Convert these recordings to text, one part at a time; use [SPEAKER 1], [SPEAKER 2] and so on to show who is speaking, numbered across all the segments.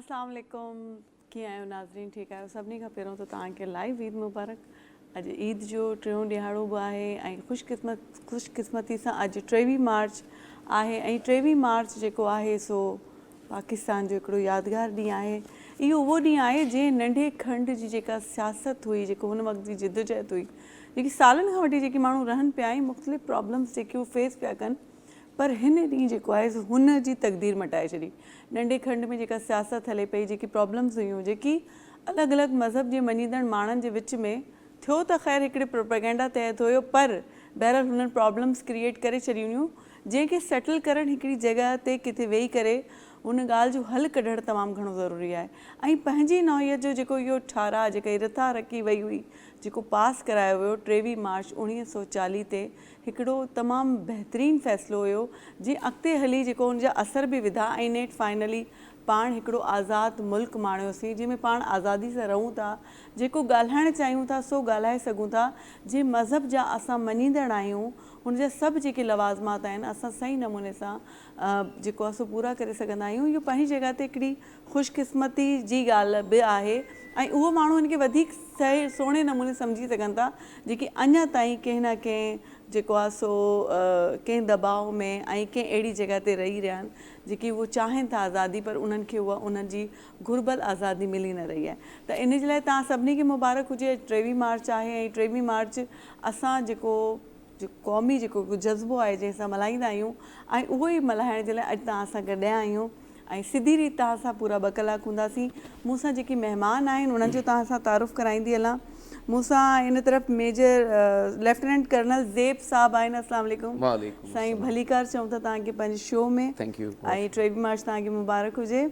[SPEAKER 1] अस्सलाम वालेकुम, कीअं आहियो नाज़रीन? ठीकु आहियो? सभिनी खां पहिरियों त तव्हांखे लाइव ईद मुबारक। अॼु ईद जो टियों ॾिहाड़ो बि आहे ऐं ख़ुशकिस्मती सां अॼु 23 मार्च आहे ऐं 23 मार्च जेको आहे सो पाकिस्तान जो हिकिड़ो यादगार ॾींहुं आहे। इहो उहो ॾींहुं आहे जंहिं नंढे खंड जी जेका सियासत हुई, जेको हुन वक़्त जी जिदोजहद हुई, जेकी सालनि खां वठी जेकी माण्हू रहनि पिया ऐं मुख़्तलिफ़ प्रॉब्लम्स जेके उहे फेस पिया कनि, पर हिन ॾींहुं जेको आहे सो हुन जी तक़दीर मटाए छॾी। नंढे खंड में जेका सियासत हले पई, जेकी प्रॉब्लम्स हुयूं, जेकी अलॻि अलॻि मज़हब जे मञीदड़ माण्हुनि जे विच में थियो त ख़ैरु हिकिड़े प्रोपेगेंडा तहत हुयो, पर बहरहाल हुननि प्रॉब्लम्स क्रिएट करे छॾियूं हुयूं जंहिंखे सेटल करणु हिकिड़ी जॻह ते किथे वेही करे उन ॻाल्हि जो हल कढणु तमामु घणो ज़रूरी आहे। ऐं पंहिंजी नौइयत जो जेको इहो ठाराह जेका रिथा रखी वई हुई, जेको पास करायो वियो 23 मार्च 1940 ते, हिकिड़ो तमामु बहितरीनु फ़ैसिलो हुयो जीअं अॻिते हली जेको हुनजा असर बि विधा ऐं नेट फाइनली पाण हिकिड़ो आज़ादु मुल्क माणियोसीं जंहिंमें पाण आज़ादी सां रहूं था, जेको ॻाल्हाइणु चाहियूं था सो ॻाल्हाए सघूं था, जंहिं मज़हब जा असां मञींदड़ आहियूं हुनजा सभु जेके लवाज़मात आहिनि असां सही नमूने सां जेको आहे सो पूरा करे सघंदा आहियूं। इहो पंहिंजी जॻह ते हिकिड़ी ख़ुशकिस्मती जी ॻाल्हि बि आहे ऐं उहो माण्हू हिनखे वधीक सही सुहिणे नमूने सम्झी सघनि था जेके अञा ताईं कंहिं न कंहिं जेको आहे सो कंहिं दबाव में ऐं कंहिं अहिड़ी जॻह ते रही रहिया आहिनि जेकी उहो चाहिनि था आज़ादी, पर उन्हनि खे उहा उन्हनि जी घुर्बल आज़ादी मिली न रही आहे। त इन जे लाइ तव्हां सभिनी खे मुबारक हुजे। 23 मार्च आहे ऐं 23 मार्च असां जेको क़ौमी जेको जज़्बो आहे जंहिंसां मल्हाईंदा आहियूं ऐं उहो ई मल्हाइण जे लाइ अॼु तव्हां सां गॾिया आहियूं ऐं सिधी रीति तव्हां सां पूरा 2 कलाक हूंदासीं। मूंसां जेके महिमान आहिनि उन्हनि जो तव्हां सां तारुफ़ कराईंदी हलां। मूंसां इन तरफ़ मेजर लेफ्टिनेंट कर्नल ज़ेब साहब आहिनि। अस्सलाम वालेकुम साईं, भलीकार चऊं था तव्हांखे पंहिंजे शो में।
[SPEAKER 2] थैंक यू
[SPEAKER 1] ऐं 23 मार्च तव्हांखे मुबारक हुजे।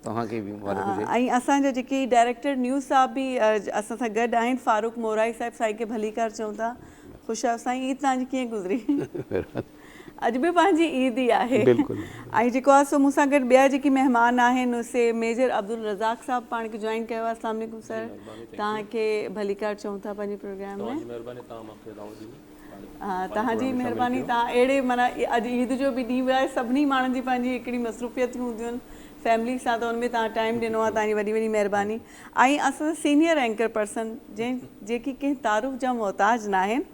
[SPEAKER 2] तव्हांखे बि मुबारक हुजे।
[SPEAKER 1] ऐं असांजा जेके डायरेक्टर न्यूज़ साहब बि असां सां गॾु आहिनि, फारूक मोराई साहिबु, साईं खे भलीकार चऊं था। ख़ुशि आहियो साईं? ईद तव्हांजी कीअं गुज़री? अॼु बि पंहिंजी ईद ई आहे। ऐं जेको आहे सो मूंसां गॾु ॿिया जेके महिमान आहिनि से मेजर अब्दुल रज़ाक साहब पाण खे जॉइन कयो आहे। अस्सलाम वालेकुम सर, तव्हांखे भलीकार चऊं था पंहिंजे प्रोग्राम में। तव्हांजी महिरबानी। तव्हां अहिड़े माना अॼु ईद जो बि ॾींहुं आहे, सभिनी माण्हुनि जी पंहिंजी हिकिड़ी मसरूफ़ियतूं हूंदियूं आहिनि फैमिली सां, त हुनमें तव्हां टाइम ॾिनो आहे, तव्हांजी वॾी वॾी महिरबानी। ऐं असां सीनियर एंकर पर्सन जेकी कंहिं तारुफ़ जा मोहताज न आहिनि,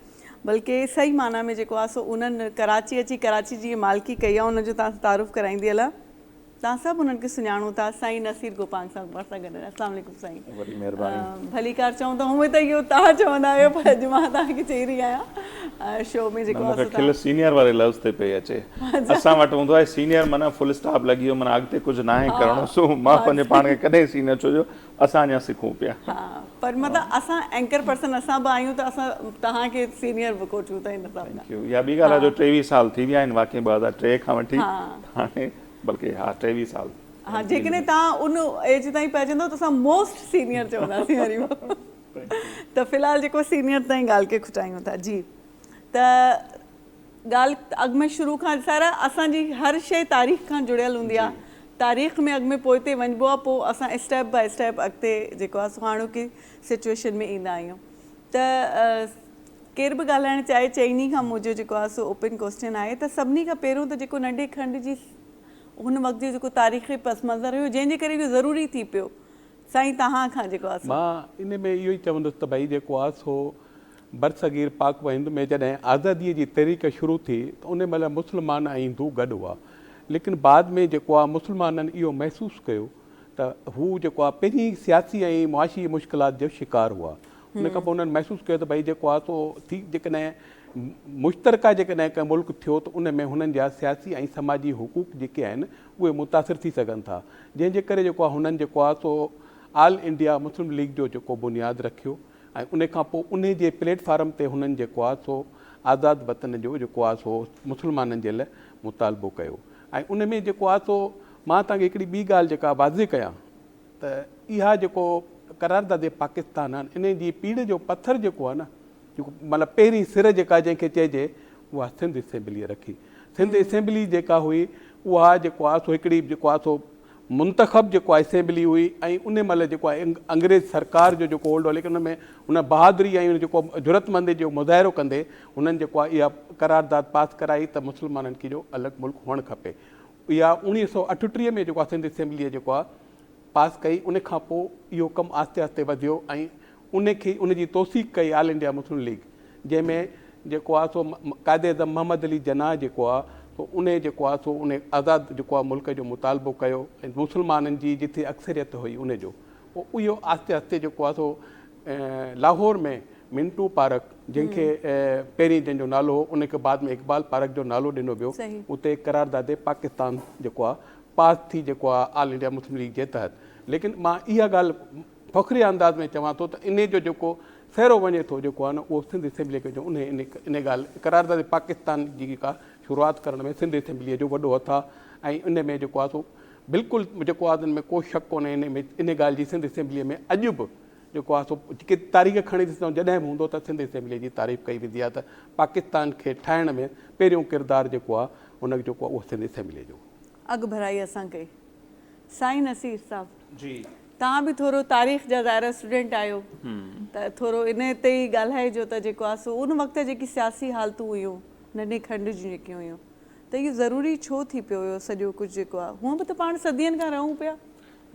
[SPEAKER 1] बल्कि सही माना में जेको आहे सो उन्हनि कराची अची कराची जी मालिकी कई आहे, उनजो तव्हां तारुफ़ कराईंदी हलां। तव्हां सभु उन्हनि खे सुञाणो था, साईं नसीर गोपांग साहब पाण सां गॾु। अस्सलाम वालेकुम साईं, भलीकार चऊं था। हूअं त इहो तव्हां चवंदा आहियो, पर अॼु मां तव्हांखे चई रही आहियां शो में जेको आहे
[SPEAKER 3] खिल सीनियर वारे लफ़्ज़ ते पई अचे। असां वटि हूंदो आहे सीनियर माना फुल स्टॉप लॻी वियो, माना अॻिते कुझु न आहे करणो। सो मां पंहिंजे पाण खे कॾहिं सीनियर छो जो असां अञा सिखूं पिया।
[SPEAKER 1] हा, पर मतिलबु असां एंकर पर्सन असां बि आहियूं त असां तव्हांखे सीनियर बि कोठियूं था हिन सां।
[SPEAKER 3] इहा ॿी ॻाल्हि आहे जो 23 साल थी विया आहिनि वाक़ई 2003 खां वठी हाणे, बल्कि हा 23 साल।
[SPEAKER 1] हा, जेकॾहिं तव्हां उन एज ताईं पहुचंदो त असां मोस्ट सीनियर चवंदासीं वरी। त फ़िलहालु जेको सीनियर ताईं ॻाल्हि खे खुटायूं था जी। त ॻाल्हि अॻु में शुरू खां सारा असांजी हर शइ तारीख़ खां जुड़ियल हूंदी आहे। तारीख़ में अॻु में पोइ वञिबो आहे, पोइ असां स्टेप बाय स्टेप अॻिते जेको आहे हाणोकी सिचुएशन में ईंदा आहियूं। त केर बि ॻाल्हाइणु चाहे, चइनी खां मुंहिंजो जेको आहे सो ओपन क्वेश्चन आहे त सभिनी खां पहिरियों त जेको नंढे खंड जी हुन वक़्त जो जेको तारीख़ी पस मंज़र हुयो जंहिंजे करे इहो ज़रूरी थी पियो, साईं तव्हां खां जेको आहे
[SPEAKER 4] मां इन में इहो ई चवंदुसि त भई जेको आहे सो बरसगीर पाक व हिंद में जॾहिं आज़ादीअ जी तहरीक शुरू थी त उन महिल मुस्लमान ऐं हिंदू गॾु हुआ, लेकिन बाद में जेको आहे मुस्लमाननि इहो महसूसु कयो त हू जेको आहे पंहिंजी सियासी ऐं मुआशी मुश्किलात जो शिकार हुआ। उन खां पोइ उन्हनि महसूसु कयो त भई जेको आहे सो थी जेकॾहिं मुश्तरका जेकॾहिं कंहिं मुल्क थियो त उन में हुननि जा सियासी ऐं समाजी हुकूक जेके आहिनि उहे मुतासिर थी सघनि था, जंहिंजे करे जेको आहे हुननि जेको आहे so all India Muslim league जो जेको बुनियादु रखियो ऐं उन खां पोइ उन जे प्लेटफार्म ते हुननि जेको आहे सो आज़ादु वतन जो जेको आहे सो मुस्लमाननि जे लाइ मुतालबो कयो। ऐं उन में जेको आहे सो मां तव्हांखे हिकिड़ी ॿी ॻाल्हि जेका वाज़े कयां त इहा जेको करारदादे पाकिस्तान आहे, इन जी पीढ़ जो पथर जेको आहे न, जेको मतिलबु पहिरीं सिर जेका जंहिंखे चइजे उहा सिंध असेंबली रखी। सिंध असेंबली जेका हुई उहा जेको आहे सो हिकिड़ी जेको आहे सो मुंतख़ब जेको आहे असेंबली हुई ऐं उन महिल जेको आहे अंग्रेज़ सरकार जो जेको होल्ड हो, लेकिन उन में हुन बहादुरी ऐं जेको ज़रूरतमंदी जो मुज़ाहिरो कंदे हुननि जेको आहे इहा करारदाद पास कराई त मुस्लमाननि खे जो अलॻि मुल्क हुअणु खपे। इहा 1938 में जेको आहे सिंध असेंबलीअ जेको आहे पास कई, उन खां पोइ इहो कमु आहिस्ते आहिस्ते वधियो ऐं उनजी तौसीक़ कई ऑल इंडिया मुस्लिम लीग, जंहिंमें जेको आहे सो क़ाइदे आज़म मोहम्मद अली जनाह जेको आहे सो उन जेको आहे सो उन आज़ादु जेको आहे मुल्क जो मुतालबो कयो ऐं मुस्लमाननि जी जिथे अक्सरियत हुई उनजो पोइ इहो आहिस्ते आहिस्ते जेको आहे सो लाहौर में मिंटू पार्क, जंहिंखे पहिरीं जंहिंजो नालो हो उनखे बाद में इक़बाल पार्क जो नालो ॾिनो वियो, उते करारदादे पाकिस्तान जेको आहे पास थी जेको आहे ऑल इंडिया मुस्लिम लीग जे तहत। लेकिन मां इहा ॻाल्हि फ़ख़्री अंदाज़ में चवां थो त इन जो जेको फेरो वञे थो जेको आहे न उहो सिंध असेंबली जो इन ॻाल्हि करारदादे पाकिस्तान जी का शुरूआति करण में सिंध असेंबलीअ जो वॾो हथु आहे ऐं इन में जेको आहे सो बिल्कुलु जेको आहे इन में को शक कोन्हे इन ॻाल्हि जी सिंध असेंबलीअ में अॼु बि जेको आहे सो के तारीख़ खणी ॾिसूं जॾहिं बि हूंदो त सिंध असेंबलीअ जी तारीफ़ कई वेंदी आहे त पाकिस्तान खे ठाहिण में पहिरियों किरदारु जेको आहे उनजो जेको आहे उहो सिंध असेंबलीअ जो।
[SPEAKER 1] अॻु भराई असां कई। साईं नसीर साहिबु
[SPEAKER 3] जी,
[SPEAKER 1] तव्हां बि थोरो तारीख़ जा ज़ाहिर स्टूडेंट आहियो त थोरो इन ते ई ॻाल्हाइजो त जेको आहे सो उन वक़्तु जेकी सियासी हालतूं हुयूं नंढे खंड जूं जेकियूं हुयूं त इहो ज़रूरी छो थी पियो हुयो सॼो कुझु जेको आहे, हूअं बि त पाण सदियनि खां रहूं पिया।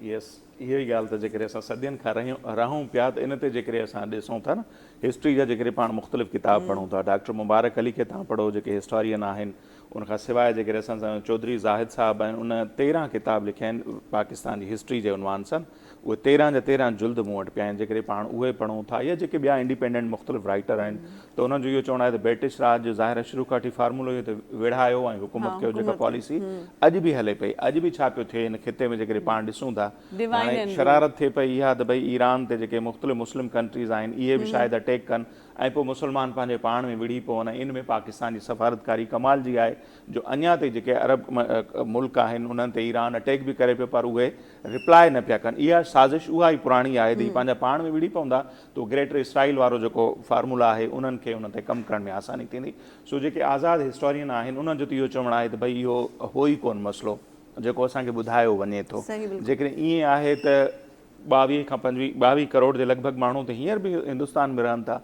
[SPEAKER 3] यस, इहो ई ॻाल्हि त जेकॾहिं असां सदियनि खां रहूं पिया त इन ते जेकॾहिं असां ॾिसूं था न हिस्ट्री जा जेकॾहिं पाण मुख़्तलिफ़ किताब पढ़ूं था, डॉक्टर मुबारक अली खे तव्हां पढ़ो जेके हिस्टोरियन आहिनि, उनखां सवाइ जेकॾहिं असां चौधरी ज़ाहिद साहिबु आहिनि, उन 13 किताब लिखिया आहिनि पाकिस्तान जी हिस्ट्री जे उनवान सां, उहे 13 जा 13 जुल्द मूं वटि पिया आहिनि। जेकॾहिं पाण उहे पढ़ूं था या जेके ॿिया इंडिपेंडेंट मुख़्तलिफ़ राइटर आहिनि त उन्हनि जो इहो चवणु आहे त ब्रिटिश राज जो ज़ाहिर शुरू खां वठी फार्मूलो इहो त विढ़ायो ऐं हुकूमत कयो जेका पॉलिसी अॼु बि हले पई। अॼु बि छा पियो थिए हिन खिते में जेकॾहिं पाण ॾिसूं था हाणे शरारत थिए पई इहा त भई ईरान ते जेके मुख़्तलिफ़ मुस्लिम कंट्रीज़ आहिनि इहे बि शायदि अटैक कनि ऐं पोइ मुस्लमान पंहिंजे पाण में विढ़ी पवनि। इन में पाकिस्तान जी सफ़ारतकारी कमाल जी आहे जो अञा ताईं जेके अरब मुल्क आहिनि उन्हनि ते ईरान अटैक बि करे पियो पर उहे रिप्लाई न पिया कनि। इहा साज़िश उहा ई पुराणी आहे त पंहिंजा पाण में विढ़ी पवंदा त ग्रेटर इसराइल वारो जेको फार्मूला आहे उन्हनि खे उन ते कमु करण में आसानी थींदी। सो जेके आज़ादु हिस्टोरियन आहिनि उन्हनि जो त इहो चवणु आहे त भई इहो हो ई कोन मसइलो जेको असांखे ॿुधायो वञे थो। जेकॾहिं ईअं आहे त 22 करोड़ जे लॻभॻि माण्हू त हींअर बि हिंदुस्तान में रहनि था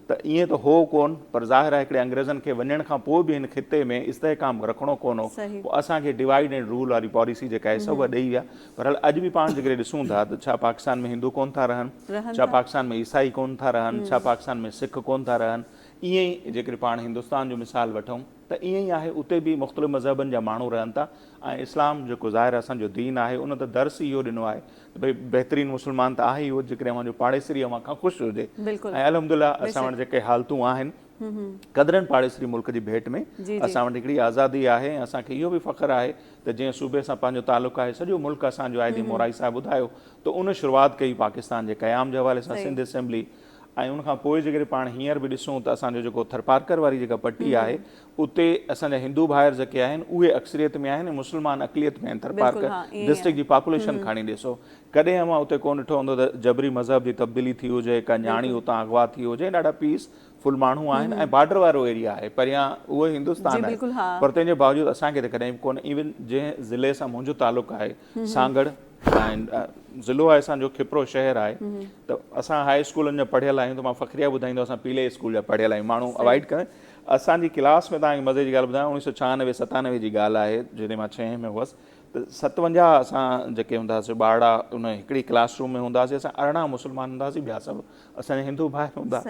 [SPEAKER 3] त ईअं त हो कोन, पर ज़ाहिर आहे हिकिड़े अंग्रेज़नि खे वञण खां पोइ बि हिन खिते में इस्तेहकाम रखिणो कोन हो, पोइ असांखे डिवाइड एंड रूल वारी पॉलिसी जेका आहे सभु ॾेई विया। पर अॼु बि पाण जेकॾहिं ॾिसूं था त छा पाकिस्तान में हिंदू कोन था रहनि, छा पाकिस्तान में ईसाई कोन था रहनि, छा पाकिस्तान में सिख कोन था रहनि। ईअं ई जेकॾहिं पाण हिंदुस्तान जो मिसाल वठूं त ईअं ई आहे, उते बि मुख़्तलिफ़ मज़हबनि जा माण्हू रहनि था ऐं इस्लाम जेको ज़ाहिर असांजो दीन आहे उन त दर्स इहो ॾिनो आहे त भई बहितरीनु मुस्लमान त आहे ई उहो जेकॾहिं अव्हांजो पाड़ेसरी अव्हां खां ख़ुशि हुजे। ऐं अलहमदिल्ला असां वटि जेके हालतूं आहिनि क़दरनि पाड़ेसरी मुल्क जी भेट में असां वटि हिकिड़ी आज़ादी आहे ऐं असांखे इहो बि फ़ख़्रु आहे त जंहिं सूबे सां पंहिंजो तालुक़ु आहे सॼो मुल्क असांजो आहे। जीअं मोराई साहिबु ॿुधायो त उन शुरूआति कई पाकिस्तान जे क़याम जे हवाले सां सिंध असेंबली ऐं उनखां पोइ जेकॾहिं पाण हींअर बि ॾिसूं त असांजो जेको थरपारकर वारी जेका पट्टी आहे उते असांजा हिंदू भाइर जेके आहिनि उहे अक्सरियत में आहिनि, मुस्लमान अक़लियत में आहिनि। थरपारकर डिस्ट्रिक्ट जी पॉपुलेशन खणी ॾिसो, कॾहिं मां उते कोन ॾिठो हूंदो त जबरी मज़हब जी तब्दीली थी हुजे, का न्याणी उतां अगवा थी हुजे, ॾाढा पीसफुल माण्हू आहिनि ऐं बॉर्डर वारो एरिया आहे, परियां उहो हिंदुस्तान आहे, पर तंहिंजे बावजूदि असांखे त कॾहिं बि कोन्हे। इवन जंहिं ज़िले सां मुंहिंजो तालुक़ु आहे सांगड़ ऐं ज़िलो आहे असांजो खिपरो शहर आहे, त असां हाई स्कूलनि जा पढ़ियल आहियूं त मां फ़ख़्रिया ॿुधाईंदो असां पीले स्कूल जा पढ़ियल आहियूं। माण्हू अवॉइड कनि, असांजी क्लास में तव्हांखे मज़े जी ॻाल्हि ॿुधायां 1996-97 जी ॻाल्हि आहे जॾहिं मां 6 में हुअसि त 57 असां जेके हूंदासीं ॿारड़ा उन हिकिड़ी क्लासरूम में हूंदासीं, असां 18 मुस्लमान हूंदासीं, ॿिया सभु असांजा हिंदू भाइर हूंदा।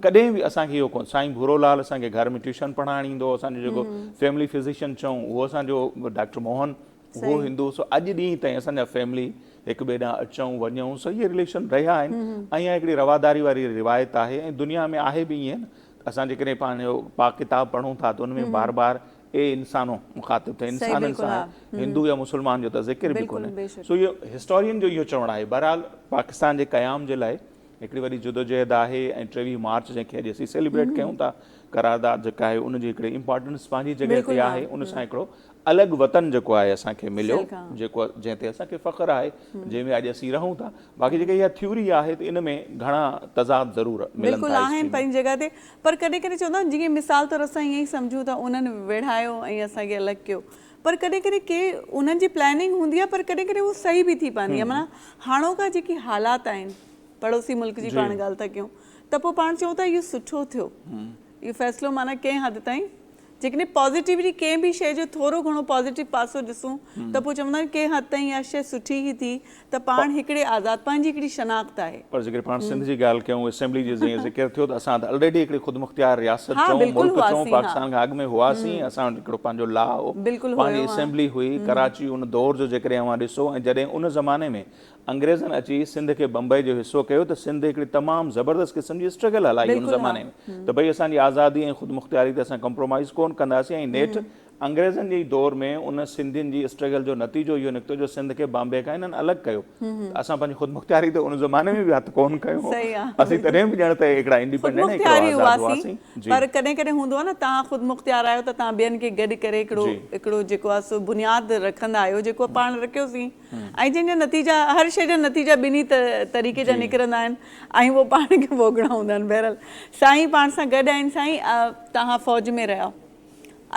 [SPEAKER 3] कॾहिं बि असांखे इहो कोन, साईं भूरोलाल असांखे घर में ट्यूशन पढ़ाइण ईंदो, असांजो जेको फैमिली फिज़िशियन चऊं उहो असांजो डॉक्टर मोहन उहो हिंदू। सो अॼु ॾींहं ताईं असांजा फैमिली हिक ॿिए ॾांहुं अचूं वञूं, सो इहे रिलेशन रहिया आहिनि ऐं इहा हिकिड़ी रवादारी वारी रिवायत आहे ऐं दुनिया में आहे बि ईअं। असां जेकॾहिं पंहिंजो पाक किताब पढ़ूं था त उनमें बार बार ए इंसानो मुखातिब थिए, इंसाननि सां हिंदू या मुस्लमान जो त ज़िक्र बि कोन्हे। सो इहो हिस्टोरियन जो इहो चवणु आहे। बहरहाल पाकिस्तान जे क़याम जे लाइ हिकिड़ी वॾी जुदोजहद आहे ऐं 23 मार्च जंहिंखे अॼु असीं सेलिब्रेट कयूं था, करारदाद जेका आहे उनजी हिकिड़ी इंपॉर्टेंस पंहिंजी जॻह ते आहे। उन सां हिकिड़ो अलॻि वतन जेको आहे असांखे मिलियो, जेको जंहिं ते असांखे फ़ख़्रु आहे, जंहिंमें अॼु असीं रहूं था। बाक़ी जेका इहा थ्योरी आहे त इन में घणा तज़ाद ज़रूरु
[SPEAKER 1] बिल्कुलु आहिनि पंहिंजी जॻह ते, पर कॾहिं कॾहिं चवंदा आहिनि जीअं मिसाल तौरु असां ईअं ई सम्झूं था उन्हनि विढ़ायो ऐं असांखे अलॻि कयो, पर कॾहिं कॾहिं के उन्हनि जी प्लैनिंग हूंदी आहे पर कॾहिं कॾहिं उहो सही बि थी पवंदी आहे। माना हाणोका जेकी हालात आहिनि पड़ोसी मुल्क जी पाण ॻाल्हि था कयूं त पोइ पाण चऊं था इहो सुठो थियो, इहो फ़ैसिलो माना कंहिं हद ताईं जेकॾहिं पॉज़िटिविटी कंहिं बि शइ जो थोरो घणो पॉज़िटिव पासो ॾिसूं त पोइ चवंदा आहिनि कंहिं हद ताईं इहा शइ सुठी ई थी त पाण हिकिड़े आज़ादु पंहिंजी हिकिड़ी शनाख़्त आहे।
[SPEAKER 3] पर जेकॾहिं पाण सिंध जी ॻाल्हि कयूं असेंबली जी जीअं ज़िक्र थियो त असां त ऑलरेडी हिकिड़ी ख़ुदमुख्तियार रियासत
[SPEAKER 1] हा,
[SPEAKER 3] चऊं
[SPEAKER 1] बिल्कुलु
[SPEAKER 3] मुल्क चऊं
[SPEAKER 1] हुआसीं,
[SPEAKER 3] पाकिस्तान खां अॻु में हुआसीं असां हिकिड़ो पंहिंजो लॉ हो
[SPEAKER 1] बिल्कुलु
[SPEAKER 3] पंहिंजी
[SPEAKER 1] हुयो, हा।
[SPEAKER 3] असेंबली हुई कराची उन दौर जो जेकॾहिं अवां ॾिसो ऐं जॾहिं उन ज़माने में अंग्रेज़नि अची सिंध खे बम्बई जो हिसो कयो त सिंध हिकिड़ी तमामु ज़बरदस्त क़िस्म जी स्ट्रगल हलाई उन
[SPEAKER 1] बिल्कुलु,
[SPEAKER 3] ज़माने में त भई असांजी आज़ादी ऐं ख़ुदमुख्तियारी ते असां कंप्रोमाइज़ कोन कंदासीं ऐं नेठि अंग्रेज़नि जे दौर में उन सिंधियुनि जी स्ट्रगल जो नतीजो इहो निकितो जो सिंध खे बॉम्बे खां इन्हनि अलॻि कयो त असां पंहिंजी ख़ुदमुख्तियारी ते उन ज़माने में बि हथु कोन कयो
[SPEAKER 1] सही आहे।
[SPEAKER 3] असीं तॾहिं बि ॼण त हिकिड़ा इंडिपेंडेंट
[SPEAKER 1] ख़ुदमुख्तियारी
[SPEAKER 3] आज़ाद
[SPEAKER 1] हुआसीं
[SPEAKER 3] हुआसीं
[SPEAKER 1] पर कॾहिं कॾहिं हूंदो आहे न तव्हां ख़ुदमुख्तियार आहियो त तव्हां ॿियनि खे गॾु करे हिकिड़ो जेको आहे सो बुनियादु रखंदा आहियो जेको पाण रखियोसीं ऐं जंहिंजा नतीजा हर शइ जा नतीजा ॿिन्ही तरीक़े जा निकिरंदा आहिनि ऐं उहो पाण खे भोगणा हूंदा आहिनि। बहरहाल साईं पाण सां गॾु आहिनि। साईं तव्हां फ़ौज में रहिया,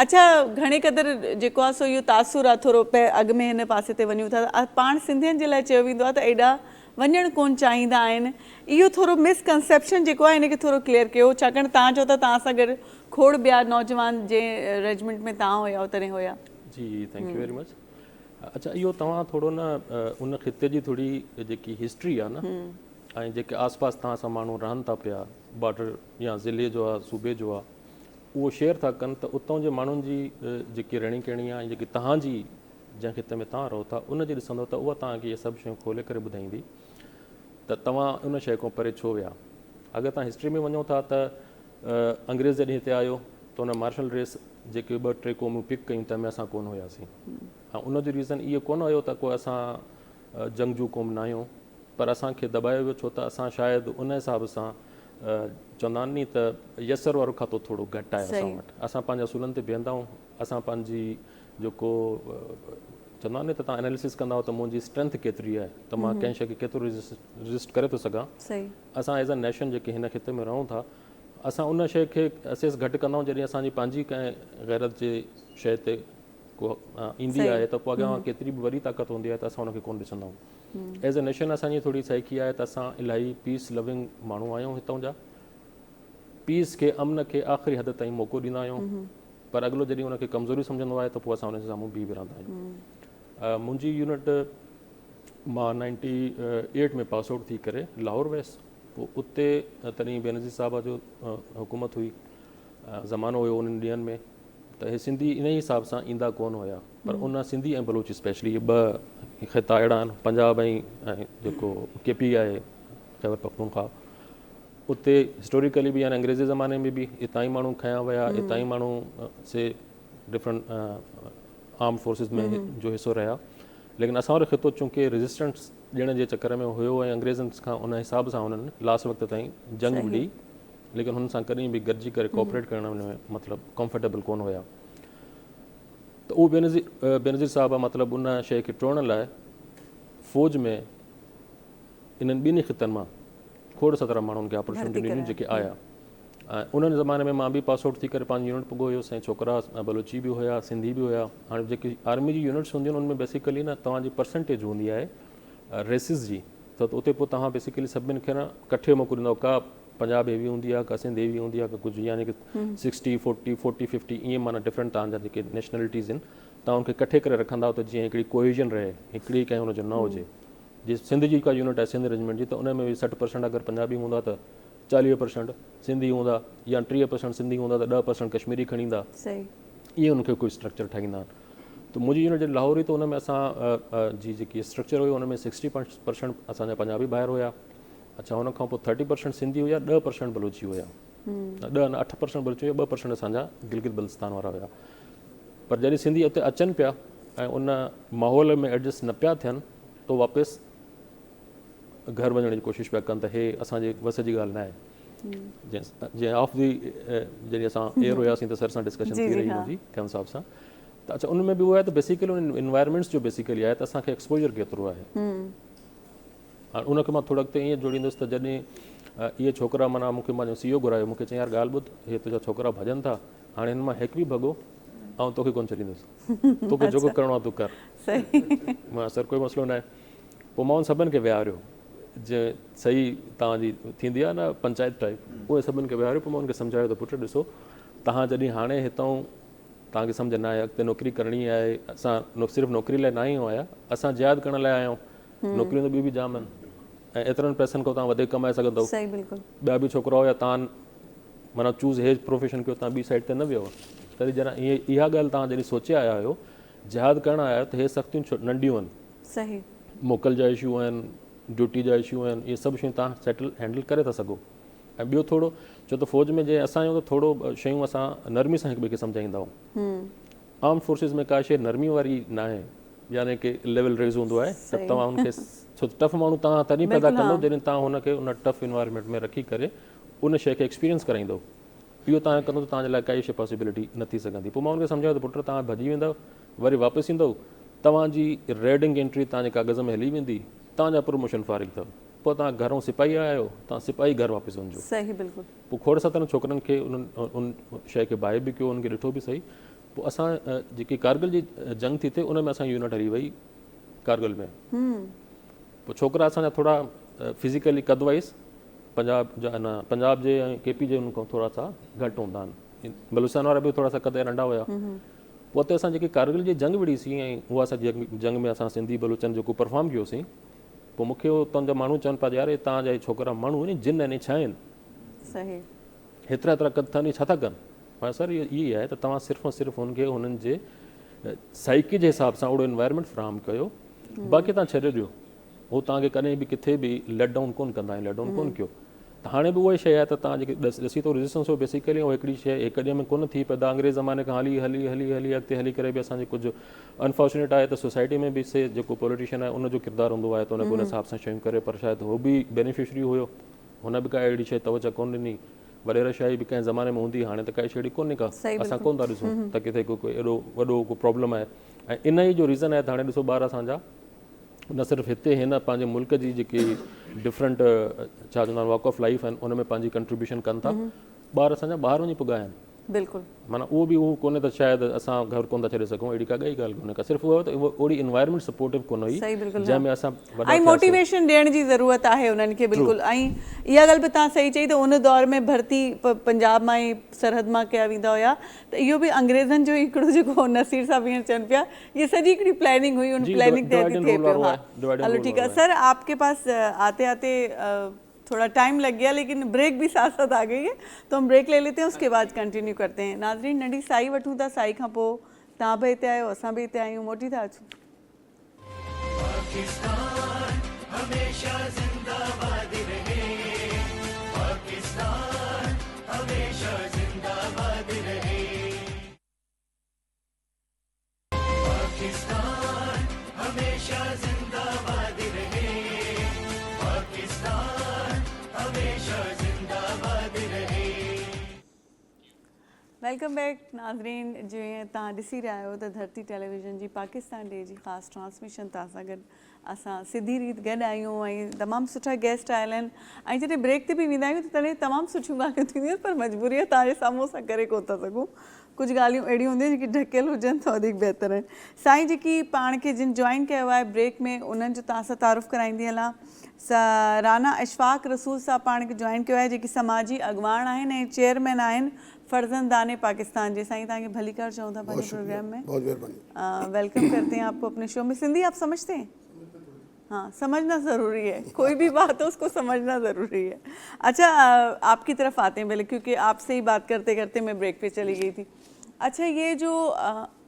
[SPEAKER 1] अच्छा घणे क़दुरु जेको आहे सो इहो तासुर आहे थोरो अॻु में हिन पासे ते वञूं था पाण सिंधियुनि जे लाइ चयो वेंदो आहे त एॾा वञणु कोन चाहींदा आहिनि, इहो थोरो मिसकंसेप्शन जेको आहे हिनखे थोरो क्लियर कयो छाकाणि तव्हां चओ था तव्हां सां गॾु खोड़ ॿिया नौजवान जंहिं रेजिमेंट में तव्हां हुया तॾहिं हुया।
[SPEAKER 5] जी थैंक यू वेरी मच। अच्छा इहो तव्हां थोरो न उन ख़िते जी थोरी जेकी हिस्ट्री आहे न ऐं जेके आसपास तव्हां सां माण्हू रहनि था पिया बॉर्डर या ज़िले जो आहे सूबे जो आहे उहो शेयर था कनि त उतां जे माण्हुनि जी जेकी रहणी कहणी आहे जेकी तव्हांजी जंहिं ख़िते में तव्हां रहो था उन जी ॾिसंदो त उहा तव्हांखे इहे सभु शयूं खोले करे ॿुधाईंदी त तव्हां उन शइ खां परे छो विया। अगरि तव्हां हिस्ट्री में वञो था त अंग्रेज़ जॾहिं हिते आयो त उन मार्शल रेस जेके 2-3 क़ौमूं पिक कयूं तंहिंमें असां कोन हुयासीं ऐं उनजो रीज़न इहो कोन हुयो त को असां जंगजू क़ौम न आहियूं पर असांखे दॿायो वियो छो त असां शायदि उन हिसाब सां चवंदा आहिनि नी त यसर वारो खातो थोरो घटि आहे असां वटि। असां पंहिंजे असूलनि ते बीहंदा आहियूं, असां पंहिंजी जेको चवंदा आहिनि त तव्हां एनालिसिस कंदा त मुंहिंजी स्ट्रेंथ केतिरी आहे त मां कंहिं शइ खे केतिरो रजिस्ट करे थो सघां। असां एज़ अ नेशन जेके हिन खिते में रहूं था असां उन शइ खे असेस घटि कंदा आहियूं जॾहिं असांजी पंहिंजी कंहिं गैरत जे शइ ते को ईंदी आहे त पोइ अॻियां केतिरी बि वॾी ताक़त हूंदी आहे त असां उनखे कोन ॾिसंदा आहियूं। एज़ अ नेशन असांजी थोरी साइकी आहे त असां इलाही पीस लविंग माण्हू आहियूं हितां जा, पीस खे अमन खे आख़िरी हद ताईं मौक़ो ॾींदा आहियूं पर अॻिलो जॾहिं उनखे कमज़ोरी सम्झंदो आहे त पोइ असां उनजे साम्हूं बीह रहंदा आहियूं। मुंहिंजी यूनिट मां 98 में पास आउट थी करे लाहौर वियसि, पोइ उते तॾहिं बेनज़ीर साहिब जो हुकूमत हुई, ज़मानो हुयो उन्हनि ॾींहंनि में त इहे सिंधी इन ई हिसाब सां ईंदा कोन हुया पर उन सिंधी ऐं बलूची स्पेशली इहे 2 ख़िता अहिड़ा आहिनि पंजाब ऐं जेको KP आहे ख़ैबर पख्तूनख्वा उते हिस्टोरिकली बि यानी अंग्रेज़ी ज़माने में बि हितां ई माण्हू खयां विया, हितां ई माण्हू से डिफरेंट आर्म फोर्सिस में जो हिसो रहिया लेकिन असां वारो ख़ितो चूंकि रेजिस्टेंस ॾियण जे चकर में हुयो ऐं अंग्रेज़नि खां उन हिसाब सां हुननि लास्ट वक़्त ताईं जंग बि ॾी लेकिन हुन सां कॾहिं बि गॾिजी करे कोऑपरेट करण में मतिलबु कंफर्टेबल कोन हुया त उहो बेनज़ीर साहिबु मतिलबु उन शइ खे टोड़ण लाइ फ़ौज में इन्हनि ॿिन्ही ख़ितनि मां खोड़ सतरा माण्हुनि खे अपॉर्चुनिटी ॾिनियूं जेके आया ऐं उन्हनि ज़माने में मां बि पास आउट थी करे पंहिंजी यूनिट पुॻो हुयुसि ऐं छोकिरा बलूची बि हुया सिंधी बि हुया। हाणे जेकी आर्मी जी यूनिट्स हूंदियूं आहिनि उनमें बेसिकली न तव्हांजी परसेंटेज हूंदी आहे रेसिस जी त उते पोइ तव्हां बेसिकली सभिनी खे न कठे मौक़ो ॾींदव का पंजाब हेवी हूंदी आहे का सिंध हेवी हूंदी आहे का कुझु यानी कि 60-40-40-50 ईअं माना डिफरेंट तव्हांजा जेके नेशनलिटीज़ आहिनि तव्हां उनखे कठे करे रखंदा त जीअं हिकिड़ी कोहिजन रहे हिकिड़ी कंहिं हुनजो न हुजे। जीअं सिंध जी का यूनिट आहे सिंध रेजिमेंट जी त उन में बि 60% अगरि पंजाबी हूंदा त 40% सिंधी हूंदा या 30% सिंधी हूंदा त 10% कश्मीरी खणी ईंदा, ईअं उनखे कोई स्ट्रक्चर ठाहींदा आहिनि। त मुंहिंजी यूनिट लाहौर हुई त उन में असां जी जेकी स्ट्रक्चर हुई उन में 60% असांजा पंजाबी ॿाहिरि हुया, अच्छा हुन खां पोइ 30% सिंधी हुया, 10% बलूची हुया, 8% बलूची हुया, 2% असांजा गिलगित बल्तिस्तान वारा हुया। पर जॾहिं सिंधी उते अचनि पिया ऐं उन माहौल में एडजस्ट न पिया थियनि त वापसि घर वञण जी कोशिशि पिया कनि त हे असांजे वस जी ॻाल्हि न आहे। जीअं ऑफ दी जॾहिं असां एयर हुयासीं त सर सां डिस्कशन थी रही मुंहिंजी कैम साहिब सां त अच्छा उन में बि उहो आहे त बेसिकली उन इन्वायरमेंट्स जो बेसिकली आहे त असांखे एक्सपोजर केतिरो आहे। हाणे उनखे मां थोरो अॻिते ईअं जोड़ींदुसि त जॾहिं इहे छोकिरा माना मूंखे मां CO घुरायो मूंखे चई यार ॻाल्हि ॿुध हे तुंहिंजा छोकिरा भॼनि था हाणे हिन मां हिकु बि भॻो ऐं तोखे कोन छॾींदुसि तोखे जेको करिणो आहे तूं कर। मां सर कोई मसइलो न आहे। पोइ मां उन सभिनि खे विहारियो जे सही तव्हांजी थींदी आहे न पंचायत टाइप उहे सभिनि खे विहारियो। पोइ मां उनखे सम्झायो त पुटु ॾिसो तव्हां जॾहिं हाणे हितां तव्हांखे सम्झ न आहे अॻिते नौकिरी करणी आहे असां सिर्फ़ु नौकिरी लाइ न आहियूं आया असां जिहाद करण लाइ आया आहियूं नौकिरियूं त ॿियूं बि जाम आहिनि ऐं एतिरनि पैसनि खां तव्हां वधीक कमाए सघंदव
[SPEAKER 1] सही बिल्कुलु
[SPEAKER 5] ॿिया बि छोकिरा हुया तव्हां माना चूज़ हेज प्रोफेशन कयो तव्हां ॿी साइड ते न वियो तॾहिं जरा इहा ॻाल्हि तव्हां जॾहिं सोचे आया आहियो जिहाद करणु आया आहियो त हे सख़्तियूं नंढियूं आहिनि
[SPEAKER 1] सही
[SPEAKER 5] मोकल जा इशू आहिनि ड्यूटी जा इशू आहिनि इहे सभु शयूं तव्हां सेटल हैंडल करे था सघो ऐं ॿियो थोरो छो त फ़ौज में जीअं असां आहियूं त थोरो शयूं असां नरमी सां हिक ॿिए खे सम्झाईंदा आहियूं आर्म फोर्सिस में का शइ नरमी वारी न आहे यानी की लेवल रेज़ हूंदो आहे त तव्हां हुनखे छो टफ माण्हू तव्हां तॾहिं पैदा कंदो जॾहिं तव्हां हुनखे उन टफ इन्वायरमेंट में रखी करे उन शइ खे एक्सपीरियंस कराईंदो इहो तव्हां कंदो त तव्हांजे लाइ काई शइ पॉसिबिलिटी न थी सघंदी पोइ मां हुनखे सम्झायो त पुटु तव्हां भॼी वेंदव वरी वापसि ईंदव तव्हांजी रेडिंग एंट्री तव्हांजे कागज़ में हली वेंदी तव्हांजा प्रमोशन फारिग अथव पोइ तव्हां घरों सिपाही आया आहियो तव्हां सिपाही घर वापसि वञिजो
[SPEAKER 1] सही बिल्कुलु
[SPEAKER 5] पोइ खोड़ सां छोकिरनि खे उन शइ खे बाहि बि कयो उनखे ॾिठो बि सही पोइ असां जेकी कारगिल जी जंग थी थिए उन में असां यूनिट हली वई कारगिल में पोइ छोकिरा असांजा थोरा फिज़िकली कद वाइज़ पंजाब जे ऐं केपी जे उन खां थोरा सा घटि हूंदा आहिनि बलूचिस्तान वारा बि थोरा सा कद नंढा हुया पोइ हुते असां जेकी कारगिल जी जंग विड़ीसीं ऐं उहा असां जंग में असां सिंधी बलूचनि जेको परफॉर्म कयोसीं पोइ मूंखे उतां जा माण्हू चवनि पिया यार तव्हांजा छोकिरा माण्हू आहिनि जिन आहिनि छा आहिनि
[SPEAKER 1] सही
[SPEAKER 5] हेतिरा कद अथनि छा था कनि पर सर इहो ई आहे त तव्हां सिर्फ़ु ऐं सिर्फ़ु हुनखे हुननि जे साइकी जे हिसाब सां ओड़ो इन्वायरमेंट फ्राहम कयो बाक़ी तव्हां छॾे ॾियो उहो तव्हांखे कॾहिं बि किथे बि लेट डाउन कोन कंदा आहिनि लेट डाउन कोन कयो त हाणे बि उहा शइ आहे त तव्हां जेके ॾिसी थो रेजिस्टेंस हो बेसिकली ऐं हिकिड़ी शइ हिकु ॾींहं में कोन थी पैदा अंग्रेज़ ज़माने खां हली हली हली हली अॻिते हली करे बि असांजे कुझु अनफॉर्चुनेट आहे त सोसाइटी में बि से जेको पॉलिटिशियन आहे उनजो किरदारु हूंदो आहे त उनखे उन हिसाब सां शयूं करे पर शायदि उहो बि बेनिफिशरी हुयो हुन बि का अहिड़ी शइ तवजह कोन ॾिनी वॾेरशाही बि कंहिं ज़माने में हूंदी हाणे त काई शइ कोन्हे का असां कोन था ॾिसूं त किथे कोई एॾो वॾो को प्रॉब्लम आहे ऐं इन ई जो रीज़न आहे त हाणे ॾिसो ॿार असांजा न सिर्फ़ु हिते हिन पंहिंजे मुल्क जी जेकी डिफरेंट छा चवंदा आहिनि वॉक ऑफ लाइफ आहिनि उन में पंहिंजी कंट्रीब्यूशन कनि था ॿार असांजा ॿाहिरि वञी पुॻा आहिनि
[SPEAKER 1] बिल्कुलु
[SPEAKER 5] माना उहो बि उहो कोन्हे त शायदि असां घर कोन था छॾे सघूं अहिड़ी का काई ॻाल्हि कोन्हे का सिर्फ़ु उहो त ओड़ी इन्वायरमेंट सपोर्टिव कोन हुई जंहिंमें असां
[SPEAKER 1] ऐं मोटिवेशन ॾियण जी ज़रूरत आहे उन्हनि खे बिल्कुलु ऐं इहा ॻाल्हि बि तव्हां सही चई त उन दौर में भर्ती पंजाब मां ई सरहद मां कया वेंदा हुया त इहो बि अंग्रेज़नि जो हिकिड़ो जेको नसीर साहब हींअर चवनि पिया इहा सॼी हिकिड़ी प्लानिंग हुई उन प्लानिंग ते थिए पियो हा हलो ठीकु आहे सर आपके पास आते आते थोड़ा टाइम लग गया लेकिन ब्रेक भी साथ साथ आ गई है तो हम ब्रेक ले लेते हैं उसके बाद कंटिन्यू करते हैं नाज़रीन नंढी साई वठूं था साई खां पोइ तव्हां बि हिते आहियो असां बि हिते आहियूं मोटी था अचूं वेलकम बैक नाज़रीन जीअं तव्हां ॾिसी रहिया आहियो त धरती टेलीविज़न जी पाकिस्तान डे जी ख़ासि ट्रांसमिशन तव्हां सां गॾु असां सिधी रीत गॾु आहियूं ऐं तमामु सुठा गेस्ट आयल आहिनि ऐं जॾहिं ब्रेक ते बि वेंदा आहियूं त तॾहिं तमामु सुठियूं ॻाल्हियूं थींदियूं आहिनि पर मजबूरी आहे तव्हांजे साम्हूं असां करे कोन था सघूं कुझु ॻाल्हियूं अहिड़ियूं हूंदियूं जेकी ढकियल हुजनि त वधीक बहितर आहिनि साईं जेकी पाण खे जिन जॉइन कयो आहे ब्रेक में उन्हनि जो तव्हां सां तारुफ़ कराईंदी हलां राना अशफाक रसूल साहब पाण खे जॉइन कयो आहे जेकी समाजी अॻवान आहिनि ऐं चेयरमैन आहिनि फर्जंदाने पाकिस्तान जे साईं तव्हांखे भलीकार चऊं था पंहिंजे प्रोग्राम में
[SPEAKER 6] बहुत मेहरबानी
[SPEAKER 1] वेलकम करते हैं आपको अपने शो में सिंधी आप समझते हैं हाँ समझना ज़रूरी है कोई भी बात हो उसको समझना ज़रूरी है अच्छा आपकी तरफ आते हैं पहले क्योंकि आपसे ही बात करते करते मैं ब्रेक पे चली गई थी अच्छा ये जो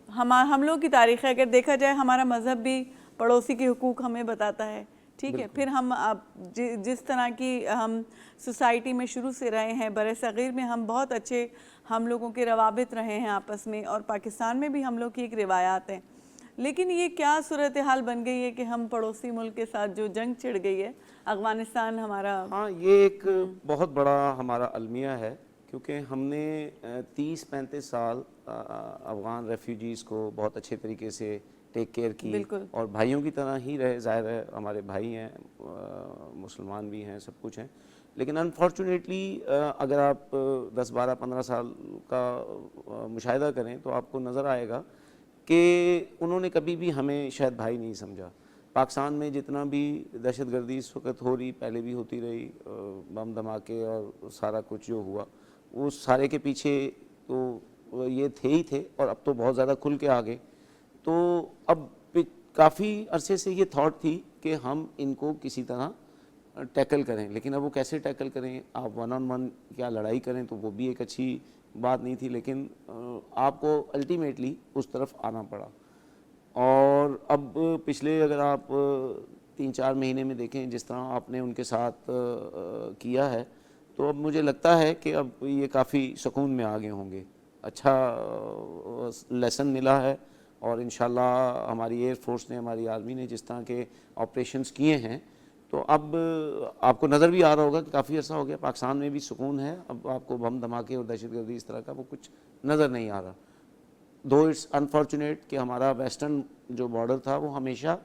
[SPEAKER 1] हम लोग की तारीख़ है अगर देखा जाए हमारा मज़हब भी पड़ोसी के हुकूक हमें बताता है ठीक है फिर हम जिस तरह की हम सोसाइटी में शुरू से रहे हैं बरे सग़ीर में हम बहुत अच्छे हम लोगों के रवाबित रहे हैं आपस में और पाकिस्तान में भी हम लोग की एक रिवायात हैं लेकिन ये क्या सूरत हाल बन गई है कि हम पड़ोसी मुल्क के साथ जो जंग छिड़ गई है अफ़गानिस्तान हमारा
[SPEAKER 2] हाँ ये एक बहुत बड़ा हमारा अलमिया है क्योंकि हमने 30-35 साल अफ़गान रेफ्यूजीज़ को बहुत अच्छे तरीके से टेक केयर की और भाइयों की तरह ही रहे ज़ाहिर है हमारे भाई हैं मुसलमान भी हैं सब कुछ हैं लेकिन अनफॉर्चुनेटली अगर आप 10-12-15 साल का मुशाहिदा करें तो आपको नज़र आएगा कि उन्होंने कभी भी हमें शायद भाई नहीं समझा पाकिस्तान में जितना भी दहशतगर्दी इस वक्त हो रही पहले भी होती रही बम धमाके और सारा कुछ जो हुआ वो सारे के पीछे तो ये थे ही थे और अब तो बहुत ज़्यादा खुल के आ गए। तो अब काफ़ी अरसे से ये थॉट थी कि हम इनको किसी तरह टैकल करें, लेकिन अब वो कैसे टैकल करें, आप 1-on-1 क्या लड़ाई करें, तो वो भी एक अच्छी बात नहीं थी, लेकिन आपको अल्टीमेटली उस तरफ आना पड़ा। और अब पिछले अगर आप 3-4 महीने में देखें जिस तरह आपने उनके साथ किया है, तो अब मुझे लगता है कि अब ये काफ़ी सुकून में आ गए होंगे। अच्छा लेसन मिला है और इंशाल्लाह हमारी एयर फोर्स ने, हमारी आर्मी ने जिस तरह के ऑपरेशंस किए हैं, तो अब आपको नज़र भी आ रहा होगा कि काफ़ी अर्सा हो गया पाकिस्तान में भी सुकून है। अब आपको बम धमाके और दहशतगर्दी इस तरह का वो कुछ नज़र नहीं आ रहा। दो इट्स अनफॉर्चुनेट कि हमारा वेस्टर्न जो बॉर्डर था वो हमेशा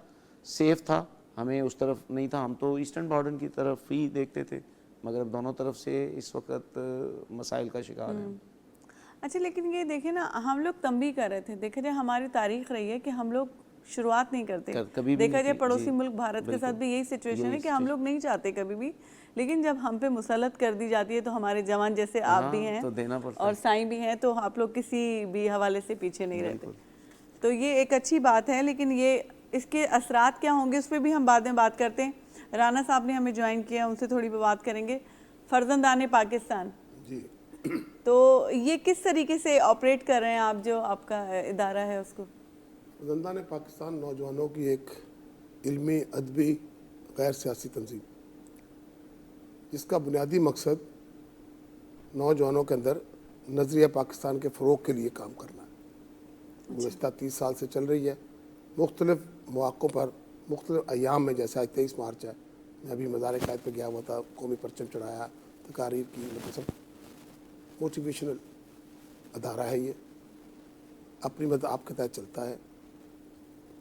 [SPEAKER 2] सेफ था, हमें उस तरफ नहीं था, हम तो ईस्टर्न बॉर्डर की तरफ ही देखते थे, मगर अब दोनों तरफ से इस वक्त मसाइल का शिकार हैं।
[SPEAKER 1] अच्छा, लेकिन ये देखें ना, हम लोग तंबी कर रहे थे, देखा जाए हमारी तारीख रही है कि हम लोग शुरुआत नहीं करते।
[SPEAKER 2] कभी भी
[SPEAKER 1] देखा
[SPEAKER 2] नहीं
[SPEAKER 1] जाए
[SPEAKER 2] की,
[SPEAKER 1] पड़ोसी
[SPEAKER 2] जी,
[SPEAKER 1] मुल्क भारत के साथ भी यही सिचुएशन है कि हम लोग नहीं चाहते कभी भी, लेकिन जब हम पे मुसलत कर दी जाती है तो हमारे जवान जैसे आप भी हैं
[SPEAKER 2] तो देना पड़ता
[SPEAKER 1] और साईं भी हैं, तो आप लोग किसी भी हवाले से पीछे नहीं रहते। तो ये एक अच्छी बात है, लेकिन ये इसके असरात क्या होंगे उस पर भी हम बाद में बात करते हैं। राना साहब ने हमें ज्वाइन किया, उनसे थोड़ी भी बात करेंगे। फर्जंदाने पाकिस्तान
[SPEAKER 6] जी,
[SPEAKER 1] तो ये किस तरीके से ऑपरेट कर रहे हैं आप, जो आपका इदारा है उसको?
[SPEAKER 6] फर्जंदाने पाकिस्तान नौजवानों की एक इल्मी, अदबी, गैर सियासी तंजीम, जिसका बुनियादी मकसद नौजवानों के अंदर नज़रिया पाकिस्तान के फ़रोग़ के लिए काम करना है। गुज़श्ता 30 साल से चल रही है। मुख्तलिफ़ मौक़ों पर, मुख्तलिफ़ अयाम में, जैसा आज 23 मार्च है, मैं अभी मज़ार क़ायद पर गया हुआ था, कौमी परचम चढ़ाया, तकारीर की, मतलब सब मोटिवेशनल अदारा है ये, अपनी मदद आपके तहत चलता है।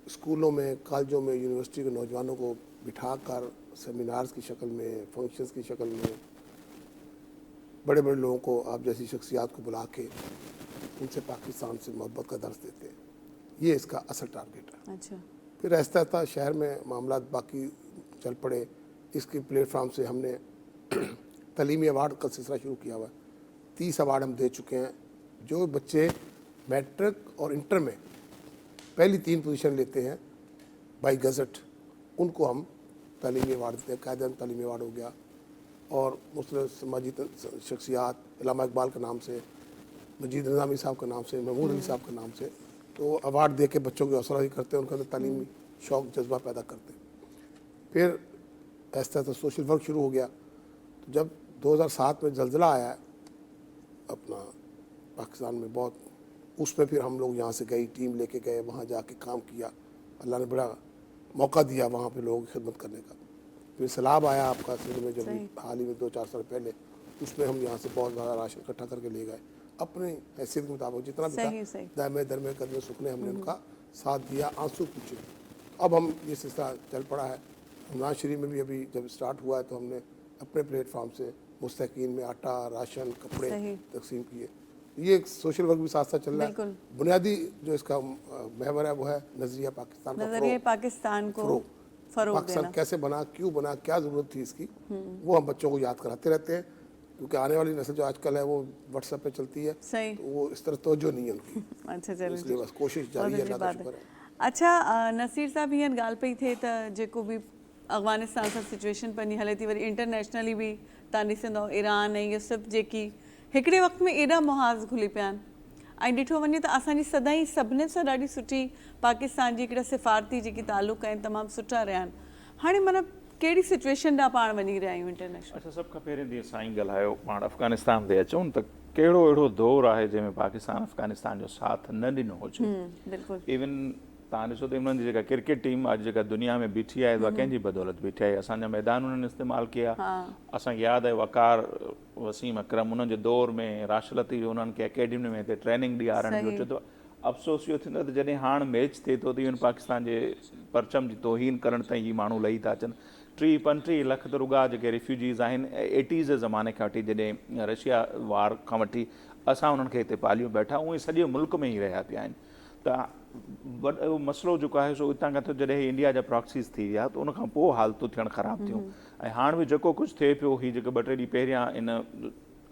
[SPEAKER 6] स्कूलों में, कॉलेजों में, यूनिवर्सिटी के नौजवानों को बिठा कर सेमिनार्स की शक्ल में, फंक्शंस की शक्ल में, बड़े बड़े लोगों को, आप जैसी शख्सियात को बुला के उनसे पाकिस्तान से मोहब्बत का दर्स देते हैं। ये इसका असल टारगेट है।
[SPEAKER 1] अच्छा,
[SPEAKER 6] फिर ऐसा था शहर में मामला बाकी चल पड़े। इसके प्लेटफार्म से हमने तलीमी अवार्ड का सिलसिला शुरू किया हुआ है। 30 अवार्ड हम दे चुके हैं। जो बच्चे मैट्रिक और इंटर में पहली 3 पोजीशन लेते हैं बाई गज़ट, उनको हम तालीमी अवार्ड देते हैं। कायदे तालीमी अवार्ड हो गया, और मुख्तलिफ समाजी शख्सियात, इलामा इकबाल के नाम से, मजीद निज़ामी साहब के नाम से, महमूद अली साहब के नाम से, तो अवार्ड दे के बच्चों की हौसला अफजाई करते हैं, उनके अंदर तालीमी शौक़ जज्बा पैदा करते हैं। फिर ऐसा तो सोशल वर्क शुरू हो गया। तो जब 2007 में ज़लज़ला आया अपना पाकिस्तान में बहुत, उसमें फिर हम लोग यहाँ से गई, टीम लेके गए, वहाँ जाके काम किया। अल्लाह ने बड़ा मौका दिया वहाँ पे लोगों की खिदमत करने का। फिर सैलाब आया आपका सिंध में, जब हाल ही में 2-4 साल पहले, उसमें हम यहाँ से बहुत ज़्यादा राशन इकट्ठा करके ले गए, अपनी हैसियत के मुताबिक जितना भी था, दामे दरमे कदमे सुखने हमने उनका साथ दिया, आंसू पूछे। अब हम ये सिलसिला चल पड़ा है। रमज़ान शरीफ में भी अभी जब स्टार्ट हुआ है तो हमने अपने प्लेटफार्म से मुस्तकीन में आटा, राशन, कपड़े तकसीम किए। ये एक सोशल वर्क भी साथ साथ चल रहा है। बुनियादी जो इसका महवर है वो है नज़रिया पाकिस्तान का,
[SPEAKER 1] नज़रिया पाकिस्तान को फरोग
[SPEAKER 6] पाकिस्तान
[SPEAKER 1] देना।
[SPEAKER 6] कैसे बना, क्यों बना, क्या ज़रूरत थी इसकी, वो हम बच्चों को याद कराते रहते हैं। क्योंकि आने वाली नस्ल जो आजकल है वो व्हाट्सएप पे चलती है, तो वो इस तरह तवज्जो नहीं है उनकी।
[SPEAKER 1] अच्छा, चलो,
[SPEAKER 6] इसलिए बस कोशिश जारी है, अल्लाह का शुक्र है।
[SPEAKER 1] अच्छा, नसीर साहब हीअं ॻाल्हि पई थिए त जेको बि अफ़गानिस्तान सां सिचुएशन पंहिंजी हले थी, वरी इंटरनेशनली बि तव्हां ॾिसंदव ईरान ऐं इहे सभु जेकी हिकिड़े वक़्त में एॾा मुहाज़ खुली पिया आहिनि, ऐं ॾिठो वञे त असांजी सदाईं सभिनी सां ॾाढी सुठी पाकिस्तान जी हिकिड़ा सिफ़ारती जेकी तालुक आहिनि तमामु सुठा रहिया आहिनि। हाणे माना कहिड़ी सिचुएशन ॾांहुं पाण वञी रहिया आहियूं इंटरनेशनल?
[SPEAKER 3] अच्छा, सभ खां पहिरीं जीअं साईं ॻाल्हायो, पाण अफ़गानिस्तान ते अचूं त कहिड़ो अहिड़ो दौरु आहे जंहिंमें पाकिस्तान अफ़गानिस्तान जो साथ न ॾिनो हुजे।
[SPEAKER 1] बिल्कुलु।
[SPEAKER 3] इवन तव्हां ॾिसो त उन्हनि जी जेका क्रिकेट टीम अॼु जेका दुनिया में बीठी आहे, उहा कंहिंजी बदौलत बीठी आहे? असांजा मैदान उन्हनि इस्तेमालु कया। असांखे यादि आहे वकार, वसीम अकरम, उन्हनि जे दौर में राशिद लतीफ़ उन्हनि खे अकेडमी में हिते ट्रेनिंग ॾियारण जो चए थो। अफ़सोस इहो थींदो त जॾहिं हाणे मैच थिए थो त इवन पाकिस्तान जे परचम जी तौहीन करण ताईं ही माण्हू लही था अचनि। 30-35 लख त रुॻा जेके रिफ्यूजीज़ आहिनि 80s ज़माने खां वठी, जॾहिं रशिया वार खां वठी असां उन्हनि खे हिते पालियूं बैठा, उहे सॼे मुल्क में ई रहिया पिया आहिनि। त वॾो मसइलो जेको आहे सो हितां खां त जॾहिं इंडिया जा प्रॉक्सीस थी विया त उनखां पोइ हालतूं थियणु ख़राबु थियूं। ऐं हाणे बि जेको कुझु थिए पियो, ही जेके 2-3 ॾींहं पहिरियां इन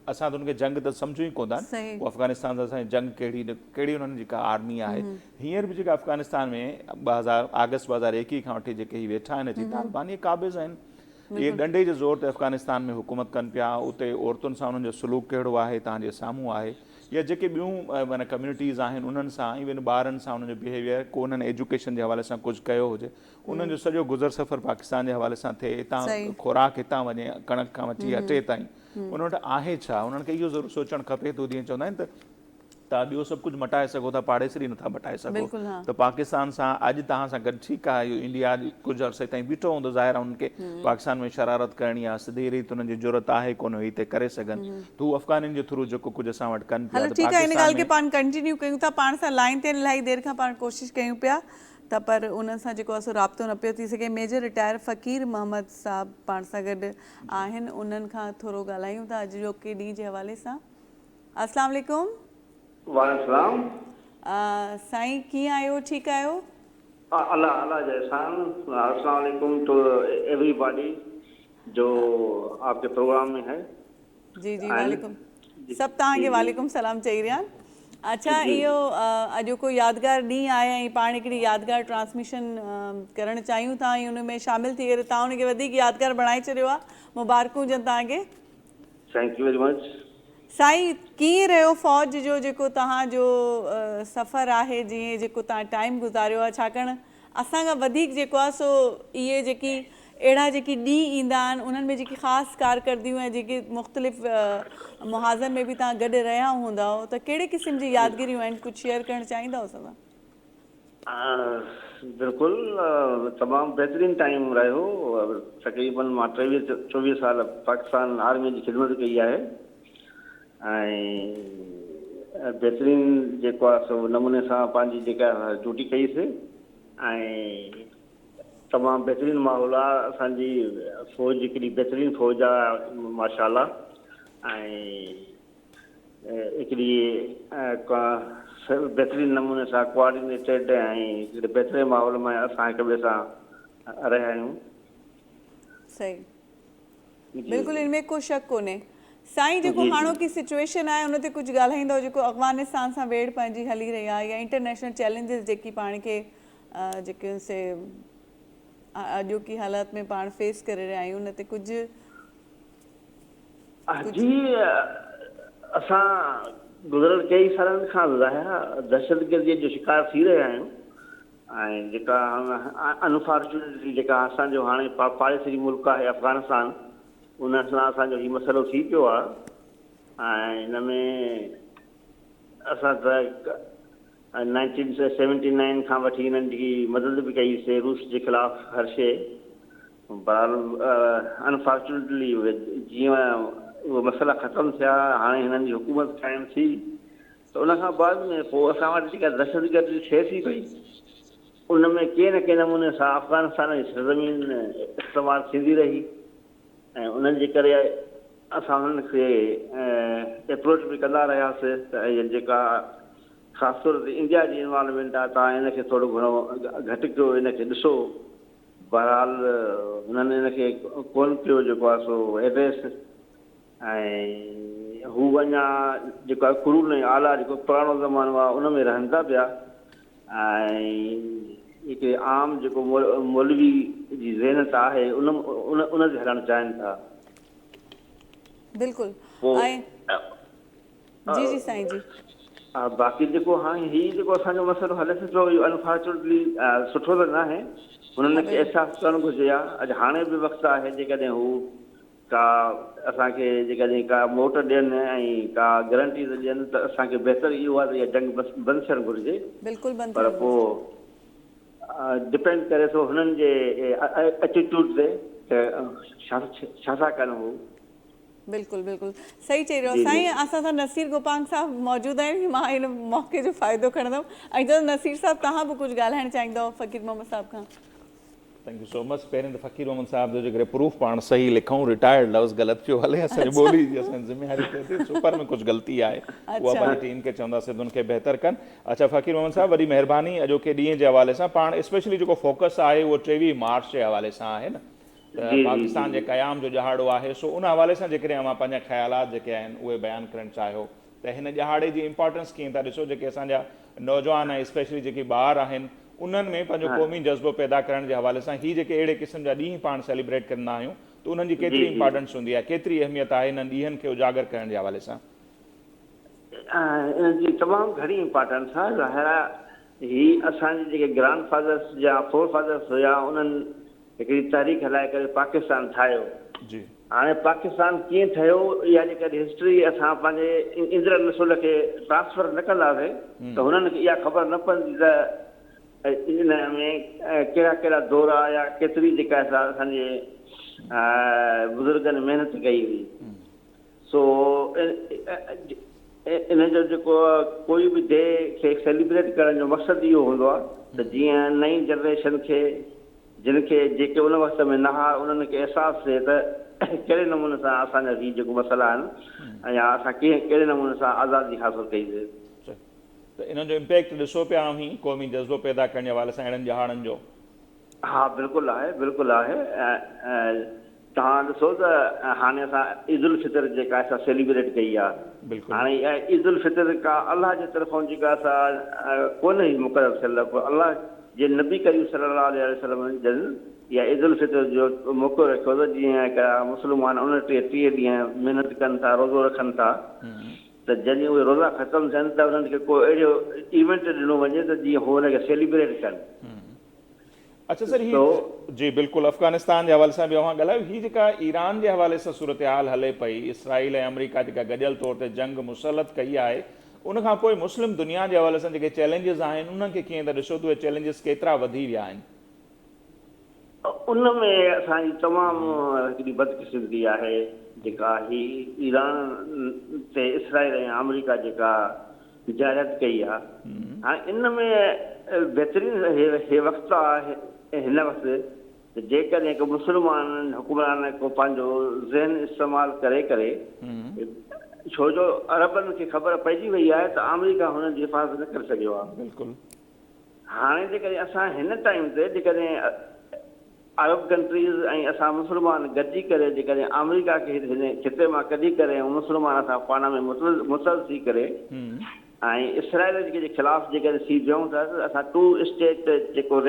[SPEAKER 3] असां त उनखे जंग त सम्झूं ई कोन था
[SPEAKER 1] सही।
[SPEAKER 3] पोइ अफ़गानिस्तान सां असांजी जंग कहिड़ी उन्हनि जेका आर्मी आहे हींअर बि जेका अफ़गानिस्तान में 2000 अगस्त 2021 खां वठी जेके ही वेठा आहिनि अची तालिबान इहे क़ाबिज़ आहिनि इहे डंडे जे ज़ोर ते अफ़गानिस्तान में हुकूमत कनि पिया उते औरतुनि सां उन्हनि जो सलूक कहिड़ो आहे तव्हांजे साम्हूं आहे या जेके ॿियूं माना कम्यूनिटीज़ आहिनि उन्हनि सां इवन ॿारनि सां उन्हनि जो बिहेवियर को उन्हनि एजुकेशन जे हवाले सां कुझु कयो हुजे उन्हनि जो सॼो गुज़र सफ़र पाकिस्तान जे हवाले सां थिए हितां खुराक हितां वञे कणक खां वठी अटे ताईं उन वटि आहे छा उन्हनि खे इहो ज़रूरु सोचणु खपे त जीअं चवंदा आहिनि त तव्हां ॿियो सभु कुझु मटाए सघो था पाड़ेसरी नथा मटाए सघो त पाकिस्तान सां अॼु तव्हां सां गॾु ठीकु आहे इहो इंडिया कुझु अर्से ताईं बीठो हूंदो ज़ाहिर आहे उन्हनि खे पाकिस्तान में शरारत करणी आहे सिधी रीति उन्हनि जी ज़रूरत आहे कोन हुई हिते करे सघनि त हू अफ़गानियुनि जे थ्रू जेको कुझु असां वटि कनि पिया
[SPEAKER 1] हलो ठीकु आहे इन ॻाल्हि खे पाण कंटिन्यू कयूं था पाण सां लाइन ते इलाही देरि खां पाण कोशिशि कयूं पिया त पर उन्हनि सां जेको आहे सो राब्तो न पियो थी सघे मेजर रिटायर फ़क़ीर मोहम्मद साहब पाण सां गॾु आहिनि उन्हनि खां थोरो ॻाल्हायूं था अॼु जो के ॾींहं जे हवाले सां अस्सलाम वालेकुम
[SPEAKER 7] वालेकुम
[SPEAKER 1] साईं कीअं आहियो ठीकु आहियो
[SPEAKER 7] अल्लाह अल्लाह जैसान अस्सलाम वालेकुम टू एवरीबॉडी जो आपके प्रोग्राम में है
[SPEAKER 1] जी जी वालेकुम सभु तव्हांखे वालेकुम सलाम चई रहिया आहिनि अच्छा इहो अॼु को यादगार ॾींहुं आहे ऐं पाण हिकिड़ी यादगार ट्रांसमिशन करणु चाहियूं था ऐं हुन में शामिलु थी करे तव्हां हुनखे वधीक यादगार बणाए छॾियो आहे मुबारकूं हुजनि तव्हांखे
[SPEAKER 7] थैंक यू वेरी मच
[SPEAKER 1] साईं कीअं रहियो फ़ौज जो जेको तव्हांजो सफ़र आहे जीअं जेको तव्हां टाइम गुज़ारियो आहे छाकाणि असांखां वधीक जेको आहे सो इहे जेकी अहिड़ा जेकी ॾींहं ईंदा आहिनि उन्हनि में जेकी ख़ासि कारकर्दियूं ऐं जेके मुख़्तलिफ़ मुहाज़नि में बि तव्हां गॾु रहिया हूंदा त कहिड़े क़िस्म जी यादगिरियूं आहिनि कुझु शेयर करणु चाहींदा असां
[SPEAKER 7] बिल्कुलु तमामु बहितरीनु टाइम रहियो तक़रीबन मां 23-24 साल पाकिस्तान आर्मी जी ख़िदमत कई आहे ऐं बहितरीनु जेको आहे सो नमूने सां पंहिंजी जेका ड्यूटी कईसीं ऐं तमामु बहितरीनु माहौल आहे असांजी फ़ौज हिकिड़ी बहितरीनु फ़ौज आहे माशाल्लाह ऐं हिकिड़ी बहितरीनु नमूने सां कोऑर्डिनेटेड ऐं हिकिड़े बहितरीनु माहौल में असां हिक ॿिए सां रहिया आहियूं
[SPEAKER 1] सही बिल्कुलु इनमें को शक कोन्हे साईं जेको हाणोकी सिचुएशन आहे उन ते कुझु ॻाल्हाईंदव जेको अफ़गानिस्तान सां वेड़ पंहिंजी हली रही आहे या इंटरनेशनल चैलेंजिस जेकी पाण खे जेके से अॼोकी हालात में पाण फेस करे रहिया आहियूं उन ते कुझु
[SPEAKER 7] जी असां गुज़िरियल कई सालनि खां ज़ाहिर दहशतगर्दीअ जो शिकार थी रहिया आहियूं ऐं जेका अनफॉर्चुनेटली जेका असांजो हाणे पाड़ेसरी मुल्क आहे अफ़गानिस्तान उन सां असांजो हीउ मसइलो थी पियो आहे ऐं हिन में असां त 1979 खां वठी हिननि जी मदद बि कईसीं रूस जे ख़िलाफ़ु हर शइ बहरहाल अनफॉर्चुनेटली जीअं उहे मसइला ख़तमु थिया हाणे हिननि जी हुकूमत क़ाइमु थी त उन खां बाद में पोइ असां वटि जेका दहशतगर्दी थिए थी पई उन में कंहिं न कंहिं नमूने सां अफ़गानिस्तान जी सरज़मीन इस्तेमालु थींदी रही ऐं उन्हनि जे करे असां उन्हनि खे अप्रोच बि कंदा रहियासीं त इहा जेका ख़ासि तौर ते इंडिया जी इन्वॉल्वमेंट आहे तव्हां हिनखे थोरो घणो घटि कयो हिनखे ॾिसो बहरहाल हुननि हिनखे कोन कयो जेको आहे सो एड्रेस ऐं हू अञा जेको आहे कुरून ऐं आला जेको पुराणो ज़मानो आहे उन में रहनि था पिया ऐं हिकिड़े आम जेको मौलवी जी ज़हनत आहे उन ते हलणु चाहिनि था
[SPEAKER 1] बिल्कुलु ऐं जी जी साईं जी
[SPEAKER 7] बाक़ी जेको हाणे हीउ जेको असांजो मसइलो हले थो पियो इहो अनफॉर्चुनेटली सुठो त न आहे हुननि खे अहसासु करणु घुरिजे आहे अॼु हाणे बि वक़्तु आहे जेकॾहिं हू का असांखे जेकॾहिं का मोट ॾियनि ऐं का गारंटी त ॾियनि त असांखे बहितरु इहो आहे त इहा जंग बंदि थियणु घुरिजे
[SPEAKER 1] बिल्कुलु
[SPEAKER 7] पर पोइ डिपेंड करे थो हुननि जे एटीट्यूड ते छा था कनि हू
[SPEAKER 1] बिल्कुलु बिल्कुलु सही चई रहियो साईं असां सां नसीर गोपांग साहब मौजूदु आहिनि मां हिन मौक़े जो फ़ाइदो खणंदमि ऐं जॾहिं नसीर साहब तव्हां बि कुझु ॻाल्हाइणु चाहींदव फ़क़ीर मोहम्मद साहब खां
[SPEAKER 3] थैंक यू सो मच पहिरें त फ़क़ीर मोहम्मद साहब जो जेकॾहिं प्रूफ पाण सही लिखूं रिटायर्ड लफ़्ज़ ग़लति पियो हले असांजी ॿोली जी असांजी ज़िमेवारी थिए थी सुपर में कुझु ग़लती आहे उहा पंहिंजी टीम खे चवंदासीं उनखे बहितर कनि अच्छा फ़क़ीर मोहम्मद साहब वॾी महिरबानी अॼोके ॾींहं जे हवाले सां पाण स्पेशली जेको फोकस आहे उहो 23 मार्च जे हवाले सां आहे न पाकिस्तान जे क़याम जो ॾहाड़ो आहे, सो उन हवाले सां जेकॾहिं अवां पंहिंजा ख़्यालात जेके आहिनि उहे बयानु करणु चाहियो त हिन ॾहाड़े जी इम्पोर्टेंस कीअं था ॾिसो, जेके असांजा नौजवान ऐं स्पेशली जेके ॿार आहिनि उन्हनि में पंहिंजो क़ौमी जज़्बो पैदा करण जे हवाले सां हीअ जेके अहिड़े क़िस्म जा ॾींहं पाण सेलिब्रेट कंदा आहियूं त उन्हनि जी केतिरी इम्पोर्टेंस हूंदी आहे, केतिरी अहमियत आहे इन्हनि ॾींहंनि खे उजागर करण जे हवाले सां?
[SPEAKER 7] इनजी तमामु घणी इम्पोर्टेंस आहे। ज़ाहिर ही असांजे जेके ग्रांड फादर्स या फोर फादर्स हुया उन्हनि हिकिड़ी तारीख़ हलाए करे पाकिस्तान ठाहियो।
[SPEAKER 3] जी,
[SPEAKER 7] हाणे पाकिस्तान कीअं ठहियो इहा जेकॾहिं हिस्ट्री असां पंहिंजे ईंदड़ नसुल खे ट्रांसफर न कंदासीं त हुननि खे इहा ख़बर न पवंदी त इन में कहिड़ा कहिड़ा दौरा या केतिरी जेका असांजे बुज़ुर्गनि महिनत कई हुई। सो इन जो जेको कोई बि डे खे सेलिब्रेट करण जो मक़सदु इहो हूंदो आहे त जीअं नई जनरेशन खे जिन खे जेके उन वक़्त में न हुआ उन्हनि खे अहसासु थिए त कहिड़े नमूने सां असांजा हीअ जेको मसइला आहिनि या असां कहिड़े नमूने सां आज़ादी हासिलु कईसीं।
[SPEAKER 3] त इन जो इम्पैक्ट ॾिसो पिया ही क़ौमी जज़्बो पैदा करण जे हवाले सां अहिड़नि ॾहाड़नि जो?
[SPEAKER 7] हा बिल्कुलु आहे, बिल्कुलु आहे। तव्हां ॾिसो त हाणे असां ईद उल फितर जेका असां सेलिब्रेट कई आहे, हाणे इहा ईद उल फितर का अलाह जे तरफ़ां जेका असां कोन ई मुक़ररु थियल, अलाह जे नबी करीम सल्लल्लाहु अलैहि वसल्लम जन इहा ईद उल फितर जो मौक़ो रखियो त जीअं हिकिड़ा मुस्लमान 29 ॾींहं महिनत कनि था, रोज़ो रखनि था, त जॾहिं उहे रोज़ा ख़तमु थियनि त उन्हनि खे को अहिड़ो इवेंट ॾिनो वञे त जीअं हू हुनखे सेलिब्रेट कनि।
[SPEAKER 3] अच्छा सर, जी बिल्कुलु अफ़गानिस्तान जे हवाले सां बि अवां ॻाल्हायो, हीअ जेका ईरान जे हवाले सां सूरत हाल हले पई, इसराइल ऐं अमरीका जेका गॾियल तौर ते जंग मुसलत कई आहे, उनखां पोइ मुस्लिम दुनिया जे हवाले सां जेके चैलेंजिस आहिनि उन्हनि खे कीअं था ॾिसो त उहे चैलेंजिस केतिरा वधी विया आहिनि?
[SPEAKER 7] उन में असांजी तमामु हिकिड़ी बदकिस्मती आहे जेका ही ईरान ते इसराइल ऐं अमरीका जेका जायरत कई आहे। हाणे इन में बहितरीनु हे वक़्तु आहे हिन वक़्तु त जेकॾहिं को मुस्लमान हुकुमरान को पंहिंजो ज़हन इस्तेमालु करे करे, छो जो अरबनि खे ख़बर पइजी वई आहे त अमरीका हुननि जी हिफ़ाज़त न करे सघियो आहे।
[SPEAKER 3] बिल्कुलु
[SPEAKER 7] हाणे जेकॾहिं असां हिन टाइम ते जेकॾहिं अरब कंट्रीज़ ऐं असां मुस्लमान गॾिजी करे जेकॾहिं अमरीका खे हिन खिते मां कढी करे ऐं मुस्लमान असां पाण में मुतहद थी करे ऐं इसराइल जे ख़िलाफ़ु जेकॾहिं थी वियूं था त असां 2 स्टेट जेको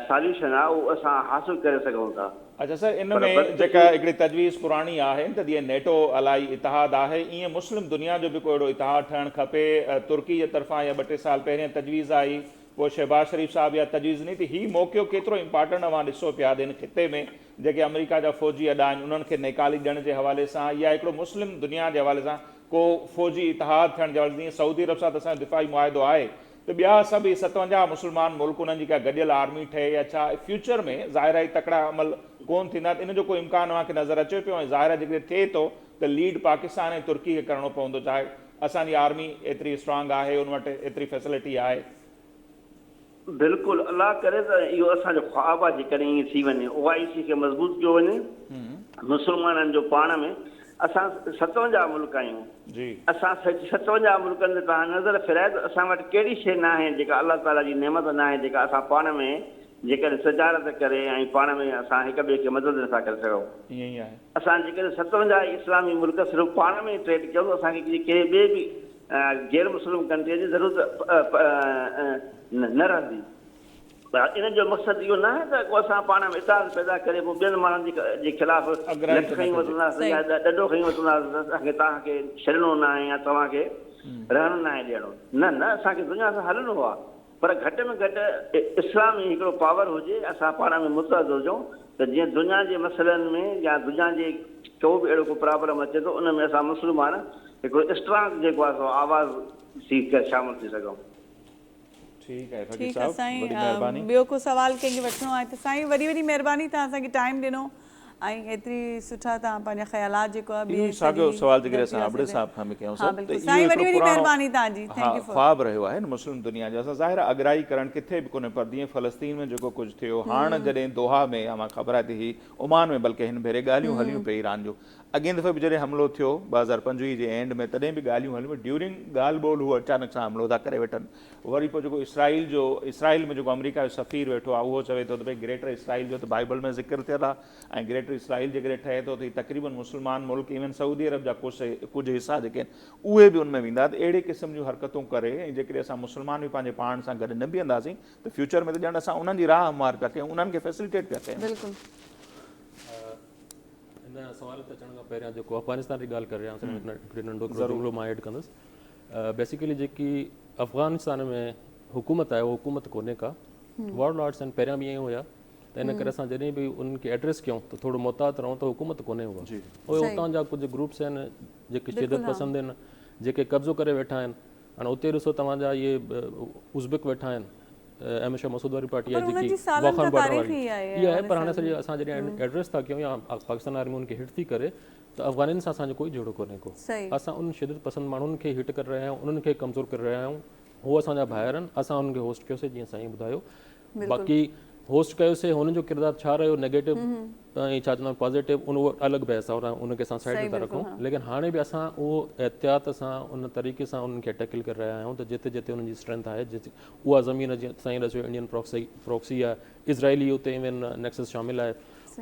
[SPEAKER 7] सॉल्यूशन आहे उहो असां हासिलु करे सघूं था।
[SPEAKER 3] अच्छा सर, इन में जेका हिकिड़ी तजवीज़ पुराणी आहे त जीअं नेटो अलाई इतिहाद आहे, ईअं मुस्लिम दुनिया जो बि को अहिड़ो इतिहाद ठहणु खपे। तुर्की जे तरफ़ां या 2-3 साल पहिरियों तजवीज़ आई, पोइ शहबाज शरीफ़ साहब इहा तजवीज़ ॾिनी। त हीउ मौक़ो केतिरो इम्पॉर्टेंट अवां ॾिसो पिया त हिन खिते में जेके अमरीका जा फ़ौजी अॾा आहिनि उन्हनि खे नेकाली ॾियण जे हवाले सां या हिकिड़ो मुस्लिम दुनिया जे हवाले सां को फ़ौजी इतिहाद थियण जे हवाले सां, जीअं सऊदी अरब सां त असांजो दिफ़ाई मुआहिदो आहे, त ॿिया सभई 57 मुस्लमान मुल्क उन्हनि जी का गॾियल आर्मी ठहे या छा फ्यूचर में ज़ाहिर ई तकड़ा अमल कोन थींदा, इन जो कोई इम्कान अव्हांखे नज़र अचे पियो? ऐं ज़ाहिर जेकॾहिं थिए थो त लीड पाकिस्तान ऐं तुर्की खे करिणो पवंदो, चाहे असांजी आर्मी एतिरी स्ट्रांग आहे, उन वटि एतिरी फैसिलिटी आहे?
[SPEAKER 7] बिल्कुलु, अलाह करे त इहो असांजो ख्वाबु आहे जेकॾहिं ईअं थी वञे, OIC खे मज़बूत कयो वञे, मुस्लमाननि जो पाण में। असां 57 मुल्क आहियूं, असां 57 मुल्कनि ते तव्हां नज़र फिराए त असां वटि कहिड़ी शइ न आहे जेका अलाह ताला जी नेमत न आहे जेका असां पाण में जेकॾहिं सजारत करे ऐं पाण में असां हिक ॿिए खे मदद नथा करे सघूं।
[SPEAKER 3] ईअं ई आहे।
[SPEAKER 7] असां जेकॾहिं 57 इस्लामी मुल्क सिर्फ़ु पाण में ट्रेड कयूं त असांखे कंहिं ॿिए बि गैर मुस्लिम कंट्रीअ जी ज़रूरत न रहंदी। इन जो मक़सदु इहो न आहे त को असां पाण में इताद पैदा करे पोइ ॿियनि माण्हुनि जे ख़िलाफ़ु लठ खई वठंदासीं या ॾंडो खई वठंदासीं, असांखे तव्हांखे छॾिणो न आहे या तव्हांखे रहणो न आहे ॾियणो। न न, असांखे दुनिया सां हलणो आहे, पर घटि में घटि इस्लामी हिकिड़ो पावर हुजे, असां पाण में मुतहद हुजूं त जीअं दुनिया जे मसइलनि में या दुनिया जे को बि अहिड़ो को प्रॉब्लम अचे थो उन में असां मुस्लमान हिकिड़ो स्ट्रांग जेको आहे सो आवाज़ थी करे शामिलु थी सघूं।
[SPEAKER 3] ठीकु आहे फकीर
[SPEAKER 1] ठीकु आहे
[SPEAKER 3] साहिब, वॾी
[SPEAKER 1] साईं।
[SPEAKER 3] महिरबानी।
[SPEAKER 1] ॿियो को सवाल कंहिंखे वठिणो आहे त साईं वॾी वॾी महिरबानी, तव्हां असांखे टाइम ॾिनो ऐं एतिरी सुठा तव्हां पंहिंजा ख़्यालात जेको आहे
[SPEAKER 3] इहो साॻियो सवाल जेकॾहिं असां आबड़े साहिब खां बि कयूं
[SPEAKER 1] हा
[SPEAKER 3] त
[SPEAKER 1] बिल्कुलु
[SPEAKER 3] इहो
[SPEAKER 1] साईं, वॾी
[SPEAKER 3] हिकिड़ो
[SPEAKER 1] वॾी
[SPEAKER 3] पुराणो
[SPEAKER 1] महिरबानी तव्हांजी,
[SPEAKER 3] हा
[SPEAKER 1] थैंक यू फॉर
[SPEAKER 3] ख्वाब रहियो आहे न मुस्लिम दुनिया जो। असां ज़ाहिर आहे अगराई करणु किथे बि कोन्हे, पर जीअं फ़लस्तीन में जेको कुझु थियो, हाणे जॾहिं दोहा में या मां ख़बर आहे त ही ओमान में बल्कि हिन भेरे ॻाल्हियूं हलियूं पई ईरान जो, अॻे दफ़े बि जॾहिं हमिलो थियो 2025 जे एंड में, तॾहिं बि ॻाल्हियूं हलियूं, ड्यूरिंग ॻाल्हि ॿोल हू अचानक सां हमिलो था करे वठनि। वरी पोइ जेको इसराइल में जेको अमेरिका जो सफ़ीर वेठो आहे उहो चवे थो त भई ग्रेटर इसराइल जो त बाइबल में ज़िक्र थियल आहे, ऐं ग्रेटर इसराइल जेकॾहिं ठहे थो त ही तक़रीबन मुस्लमान मुल्क इवन सऊदी अरब जा कुझु हिसा जेके आहिनि उहे बि उनमें वेंदा। त अहिड़े क़िस्म जूं हरकतूं करे ऐं जेकॾहिं असां मुस्लमान बि पंहिंजे पाण सां गॾु न बीहंदासीं त फ्यूचर में त ॼण असां उन्हनि जी राह हमार पिया कयूं, उन्हनि खे फैसिलिटेट पिया कयूं।
[SPEAKER 1] बिल्कुलु
[SPEAKER 5] हिन सवाल ते अचण खां पहिरियां जेको अफ़गानिस्तान जी ॻाल्हि करे रहिया आहियूं, हिकिड़ो नंढो जुमिलो मां ऐड कंदुसि। बेसिकली जेकी अफ़गानिस्तान में हुकूमत आहे उहा हुकूमत कोन्हे का, वॉरलॉर्ड्स आहिनि, पहिरियां बि ईअं हुया, त इन करे असां जॾहिं बि उन्हनि खे एड्रेस कयूं त थोरो मुहतात रहूं त हुकूमत कोन्हे उहा। उहे उतां जा कुझु ग्रुप्स आहिनि जेके शिदत पसंदि आहिनि, जेके कब्ज़ो करे वेठा आहिनि। हाणे उते ॾिसो तव्हांजा इहे उज़्बेक वेठा आहिनि, हमेशह मसूद वारी पार्टी आहे जेकी वाखान बॉर्डर वारी इहा आहे, पर हाणे सॼी असां जॾहिं एड्रेस था कयूं या पाकिस्तान आर्मी उनखे हिट थी करे त अफ़गानियुनि सां असांजो कोई जोड़ो कोन्हे को। असां उन शिदत पसंद माण्हुनि खे हिट करे रहिया आहियूं, उन्हनि खे कमज़ोर करे रहिया आहियूं। उहो असांजा भाइर आहिनि, असां उन्हनि खे होस्ट कयोसीं जीअं साईं ॿुधायो। बाक़ी होस्ट कयोसीं, हुननि जो किरदारु छा रहियो, नेगेटिव ऐं छा चवंदा आहिनि पॉज़िटिव, उहो अलॻि बहस आहे, उनखे असां साइड था रखूं। लेकिन हाणे बि असां उहो एहतियात सां उन तरीक़े सां उन्हनि खे टैकल करे रहिया आहियूं त जिते जिते उन्हनि जी स्ट्रेंथ आहे, उहा ज़मीन जीअं साईं रसियो इंडियन प्रॉक्सी आहे, इज़राइली उते इवन नेक्सस शामिल आहे,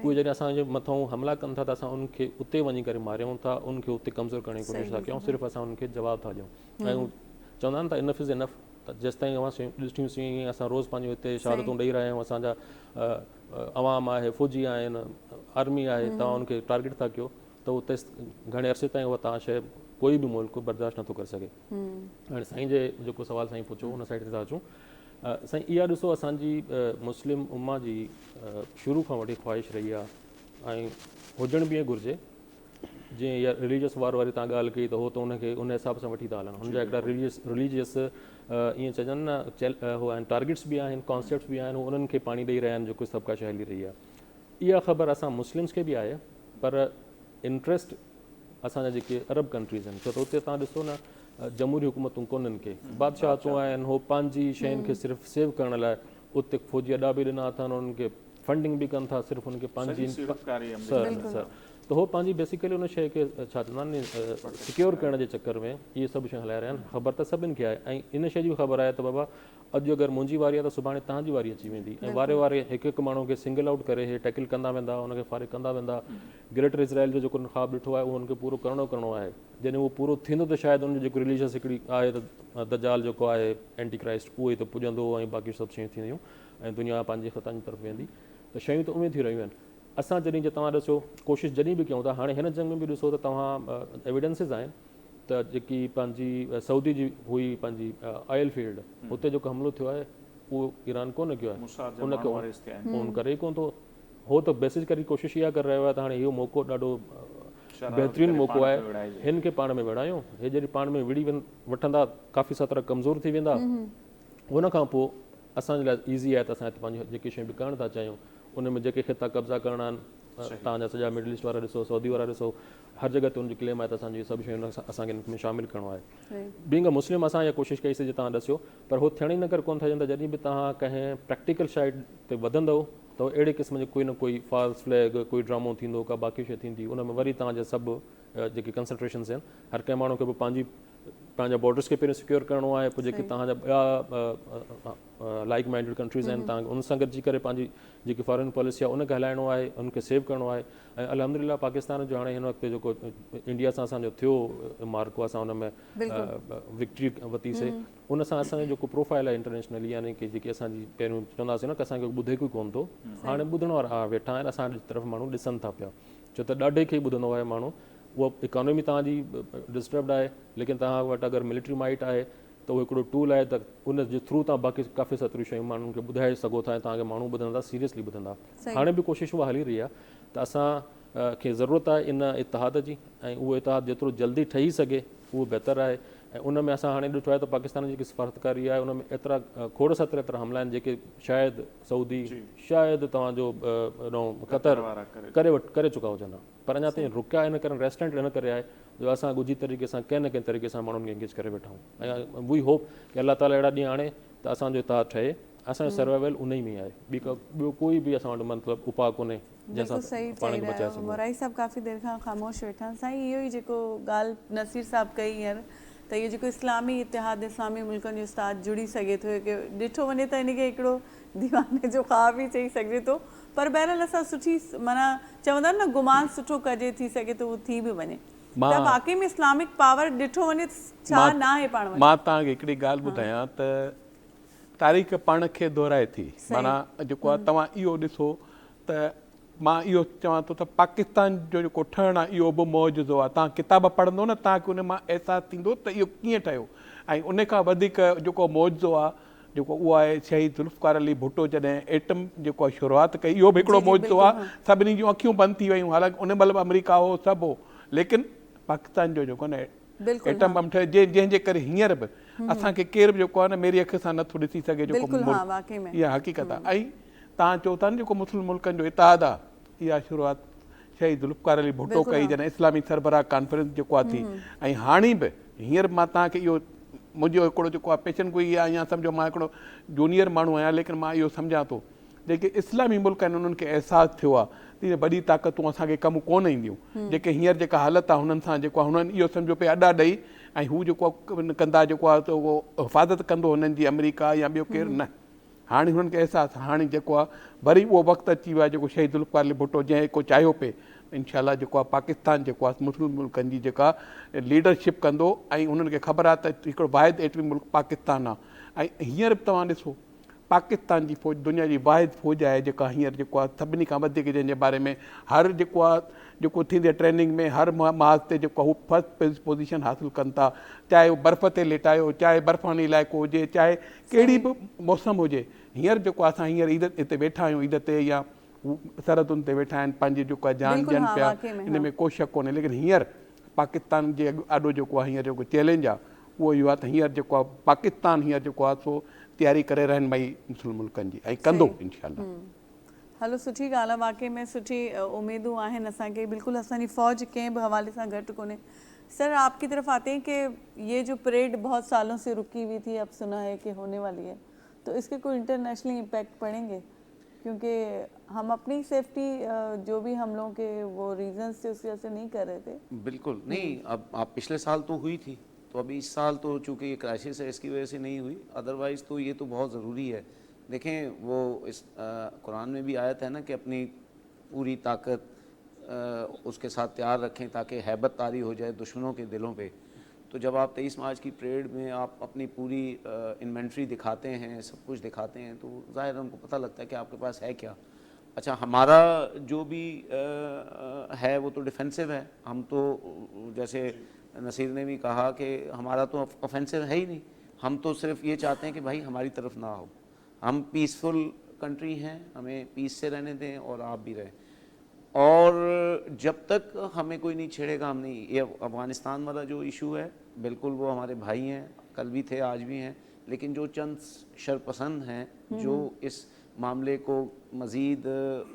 [SPEAKER 5] उहे जॾहिं असांजे मथां हमला कनि था त असां उनखे उते वञी करे मारियूं था, उनखे उते कमज़ोर करण जी कोशिशि था कयूं, सिर्फ़ु असां उनखे जवाबु था ॾियूं। ऐं चवंदा आहिनि त इनफ इज़ इनफ, त जेसि ताईं अवां ॾिठियूंसीं असां रोज़ु पंहिंजो हिते शहादतूं ॾेई रहिया आहियूं, असांजा अवाम आहे, फ़ौजी आहिनि, आर्मी आहे, तव्हां उनखे टारगेट था कयो त उते घणे अरसे ताईं उहा तव्हां शइ कोई बि मुल्क बर्दाश्त नथो करे सघे। हाणे साईं जे जेको सवाल साईं पुछो उन साइड ते था अचूं। साईं इहा ॾिसो असांजी मुस्लिम उम्मा जी शुरू खां वठी ख़्वाहिश रही आहे ऐं हुजण बि घुरिजे। जीअं इहा रिलीजियस वार वारी तव्हां ॻाल्हि कई त हो त उनखे उन हिसाब सां वठी था हलनि, हुनजा हिकिड़ा रिलीजियस ईअं चइजनि न हो आहिनि, टारगेट्स बि आहिनि, कॉन्सेप्ट्स बि आहिनि, उन्हनि खे पाणी ॾेई रहिया आहिनि जेको सभु का शइ हली रही आहे। इहा ख़बर असां मुस्लिम्स खे बि आहे, पर इंट्रस्ट असांजा जेके अरब कंट्रीज़ आहिनि, छो त उते तव्हां ॾिसो न जमहूरी हुकूमतूं कोन्हनि खे, बादशाहतूं आहिनि, हो पंहिंजी शयुनि खे सिर्फ़ु सेव करण लाइ उते फ़ौजी अॾा बि ॾिना अथनि, उन्हनि खे फंडिंग बि कनि था, सिर्फ़ु उनखे पंहिंजी सर त हो पंहिंजी बेसिकली उन शइ खे छा चवंदा आहिनि सिक्योर करण जे चकर में इहे सभु शयूं हलाए रहिया आहिनि। ख़बर त सभिनि खे आहे, ऐं इन शइ जी बि ख़बर आहे त बाबा अॼु अगरि मुंहिंजी वारी आहे त सुभाणे तव्हांजी वारी अची वेंदी, ऐं वारे वारे हिकु हिकु माण्हू खे सिंगल आउट करे हे टैकल कंदा वेंदा, हुनखे फारिग कंदा वेंदा। ग्रेटर इज़राइल जो जेको ख़्वाबु ॾिठो आहे उहो हुनखे पूरो करिणो आहे। जॾहिं उहो पूरो थींदो त शायदि हुनजो जेको रिलीजियस हिकिड़ी आहे त दजाल जेको आहे एंटी क्राइस्ट उहो ई त पुॼंदो ऐं बाक़ी सभु शयूं थींदियूं ऐं दुनिया पंहिंजे ख़तनि जी तरफ़ वेंदी, त शयूं त उहे थी रहियूं आहिनि। असां जॾहिं जे तव्हां ॾिसो कोशिशि जॾहिं बि कयूं था, हाणे हिन जंग में बि ॾिसो त तव्हां एविडेंसिस आहिनि त जेकी पंहिंजी सऊदी जी हुई पंहिंजी ऑयल फील्ड, हुते जेको हमिलो थियो आहे उहो ईरान कोन कयो आहे, उनखे उन करे ई कोन थो, हो त बेसिस करे कोशिशि इहा करे रहियो आहे त हाणे इहो मौक़ो ॾाढो बहितरीनु मौक़ो आहे, हिन खे पाण में विढ़ायूं। हे जॾहिं पाण में विड़ी वठंदा काफ़ी सतरा कमज़ोर थी वेंदा, हुन खां पोइ असांजे लाइ ईज़ी आहे त असां हिते पंहिंजी जेके शयूं बि करणु था चाहियूं उन में जेके ख़िता कब्ज़ा करणा आहिनि, तव्हांजा सॼा मिडल ईस्ट वारा ॾिसो, सऊदी वारा ॾिसो, हर जॻह ते उनजी क्लेम आहे त असांजी सभु शयूं असांखे हिन में शामिलु करिणो आहे। बीइंग अ मुस्लिम असां इहा कोशिशि कईसीं जीअं तव्हां ॾसियो, पर उहो थियण ई न करे कोन था त जॾहिं बि तव्हां कंहिं प्रैक्टिकल साइड ते वधंदव त अहिड़े क़िस्म जो कोई न कोई फॉल्स फ्लैग, कोई ड्रामो थींदो, का बाक़ी शइ थींदी, उन में वरी तव्हांजा सभु जेके कंसंट्रेशन्स आहिनि, हर कंहिं माण्हू खे पोइ पंहिंजा बॉर्डर्स खे पहिरियों सिक्योर करिणो आहे, पोइ जेके तव्हांजा ॿिया लाइक माइंडेड कंट्रीज़ आहिनि तव्हां उन सां गॾिजी करे पंहिंजी जेकी फॉरेन पॉलिसी आहे उनखे हलाइणो आहे, उनखे सेव करिणो आहे। ऐं अल्हम्दुलिल्लाह पाकिस्तान जो हाणे हिन वक़्तु जेको इंडिया सां असांजो थियो मार्को, असां हुन में विक्ट्री वरितीसीं, उन सां असांजो जेको प्रोफाइल आहे इंटरनेशनली, यानी कि जेकी असांजी पहिरियों चवंदासीं न की असांखे ॿुधे कोई कोन थो, हाणे ॿुधण वारा वेठा आहिनि, असांजी तरफ़ माण्हू ॾिसनि था पिया, छो त ॾाढे खे ॿुधंदो आहे माण्हू। उहा इकोनॉमी तव्हांजी डिस्टर्ब्ड आहे, लेकिन तव्हां वटि अगरि मिलिट्री माइट आहे त उहो हिकिड़ो टूल आहे त उन जे थ्रू तव्हां बाक़ी काफ़ी सतरियूं शयूं माण्हुनि खे ॿुधाए सघो था ऐं तव्हांखे माण्हू ॿुधंदा, सीरियसली ॿुधंदा। हाणे बि कोशिशि उहा हली रही आहे त असां खे ज़रूरत आहे इन इतिहाद जी, ऐं उहो इतिहाद जेतिरो जल्दी ठही सघे उहो बहितरु आहे। ऐं उन में असां हाणे ॾिठो आहे त पाकिस्तान जी जेकी सफ़ारतकारी आहे उन में एतिरा खोड़ सत्र एतिरा हमला आहिनि जेके शायदि सऊदी शायदि तव्हांजो क़तर करे चुका हुजनि हा, पर अञा ताईं रुकिया इन करे रेस्टोरेंट इन करे आहे जो असां ॻुझी तरीक़े सां कंहिं न कंहिं तरीक़े सां माण्हुनि खे एंगेज करे वेठा आहियूं ऐं वी होप कि अलाह ताला अहिड़ा ॾींहं आणे त असांजो इताद ठहे, असांजो सर्वाइवल उन ई में आहे, ॿियो कोई बि असां वटि मतिलबु उपाउ कोन्हे
[SPEAKER 1] बिल्कुलु सही चई रहिया आहियो। मोराई साहब काफ़ी देरि खां ख़ामोश वेठा आहिनि। साईं इहो ई जेको ॻाल्हि नसीर साहब कई हींअर त इहो जेको इस्लामी इतिहाद इस्लामी मुल्कनि जो उस्ताद जुड़ी सघे थो की ॾिठो वञे त इनखे हिकिड़ो दीवाने जो ख़्वाब ई चई सघिजे थो, पर बहरहाल असां सुठी माना चवंदा आहिनि न गुमान सुठो कजे थी सघे त उहो थी बि वञे त वाकई में इस्लामिक पावर ॾिठो वञे छा न आहे पाण वटि।
[SPEAKER 4] मां तव्हांखे हिकिड़ी ॻाल्हि ॿुधायां त तारीख़ पाण खे दोहराए थी, माना जेको आहे तव्हां इहो ॾिसो त मां इहो चवां थो त पाकिस्तान जो जेको ठहणु आहे इहो बि मौजूदो आहे। तव्हां किताब पढ़ंदो न तव्हांखे उन मां अहसासु थींदो त इहो कीअं ठहियो, ऐं उन खां वधीक जेको मौजूदो आहे जेको उहो आहे शहीद ज़ुल्फ़िकार अली भुट्टो जॾहिं एटम जेको आहे शुरूआति कई, इहो बि हिकिड़ो मौजूदो आहे। सभिनी जूं अखियूं बंदि थी वयूं, हालांकि उन महिल बि अमेरिका हो सभु हो, लेकिन पाकिस्तान जो जेको न एटम बम ठहे जंहिंजे करे हींअर बि असांखे केर बि जेको आहे न मेरी अखि सां नथो ॾिसी सघे जेको इहा हक़ीक़त आहे। ऐं तव्हां चओ था न जेको मुस्लिम मुल्कनि जो इतिहाद आहे, इहा शुरूआति शहीद ज़ुल्फ़िकार अली भुट्टो कई जॾहिं इस्लामी सरबराह कॉन्फ्रेंस जेको आहे थी। ऐं हाणे बि हींअर मां तव्हांखे इहो मुंहिंजो हिकिड़ो जेको आहे पेशन गोई आहे, या सम्झो मां हिकिड़ो जूनियर माण्हू आहियां, लेकिन मां इहो सम्झां थो जेके इस्लामी मुल्क आहिनि उन्हनि खे अहसासु थियो आहे तीअं वॾी ताक़तूं असांखे कमु कोन ईंदियूं। जेके हींअर जेका हालत आहे हुननि सां जेको आहे हुननि इहो सम्झो पे अॾा ॾेई ऐं हू जेको आहे कंदा जेको आहे त उहो हिफ़ाज़त कंदो हुननि जी अमेरिका या ॿियो केरु न। हाणे हुननि खे अहसासु हाणे जेको आहे वरी उहो वक़्तु अची वियो आहे जेको शहीद ज़ुल्फ़िकार अली भुट्टो जंहिं को चाहियो पिए इनशाला जेको आहे पाकिस्तान जेको आहे मुस्लिम मुल्कनि जी जेका लीडरशिप कंदो ऐं उन्हनि खे ख़बर आहे त हिकिड़ो वाहिद एटमी मुल्क पाकिस्तान आहे। ऐं हींअर बि तव्हां ॾिसो पाकिस्तान जी फ़ौज दुनिया जी वाहिद फ़ौज आहे जेका हींअर जेको आहे सभिनी खां वधीक जंहिंजे बारे में हर जेको आहे जेको थींदी आहे ट्रेनिंग में हर महाज़ ते जेको आहे हू फर्स्ट पोजीशन हासिलु कनि था, चाहे उहो बर्फ़ ते लेटायो, चाहे बर्फ़ानी इलाइक़ो हुजे, चाहे कहिड़ी बि मौसम हुजे। हींअर जेको आहे असां हींअर ईद हिते वेठा आहियूं, ईद ते या सरहदुनि ते वेठा आहिनि, पंहिंजी जेको आहे जान ॾियनि पिया, इन में को शक कोन्हे। लेकिन हींअर पाकिस्तान जे ॾाढो जेको आहे हींअर जेको चैलेंज आहे उहो इहो आहे त हींअर जेको आहे पाकिस्तान हींअर जेको आहे सो तयारी करे रहिनि भई मुस्लिम मुल्कनि जी, ऐं कंदो इंशाअल्लाह।
[SPEAKER 1] हलो सुठी ॻाल्हि आहे, वाकई में सुठी उम्मीदूं आहिनि असांखे, बिल्कुलु असांजी फ़ौज कंहिं बि हवाले सां घटि कोन्हे। सर आपकी तरफ आते हैं कि ये जो परेड बहुत सालों से रुकी हुई थी, अब सुना है कि होने वाली है, तो इसके कोई इंटरनेशनली इम्पैक्ट पड़ेंगे? क्योंकि हम अपनी सेफ्टी जो भी हम लोगों के वो रीजंस थे उसकी वजह से नहीं कर रहे थे।
[SPEAKER 2] बिल्कुल नहीं, अब आप पिछले साल तो हुई थी, तो अभी इस साल तो चूँकि ये क्राइसिस है इसकी वजह से नहीं हुई, अदरवाइज़ तो ये तो बहुत ज़रूरी है। देखें वो इस कुरान में भी आयत है ना कि अपनी पूरी ताकत उसके साथ तैयार रखें ताकि हैबत तारी हो जाए दुश्मनों के दिलों पे। तो जब आप 23 मार्च की परेड में आप अपनी पूरी इन्वेंट्री दिखाते हैं, सब कुछ दिखाते हैं, तो ज़ाहिर उनको पता लगता है कि आपके पास है क्या। अच्छा, हमारा जो भी है वो तो डिफेंसिव है, हम तो जैसे नसीर ने भी कहा कि हमारा तो ऑफेंसिव है ही नहीं, हम तो सिर्फ ये चाहते हैं कि भाई हमारी तरफ ना हो, हम पीसफुल कंट्री हैं, हमें पीस से रहने दें और आप भी रहें, और जब तक हमें कोई नहीं छेड़ेगा हम नहीं। ये अफ़गानिस्तान वाला जो इशू है बिल्कुल वो हमारे भाई हैं, कल भी थे आज भी हैं, लेकिन जो चंद शरपसंद हैं जो इस मामले को मज़ीद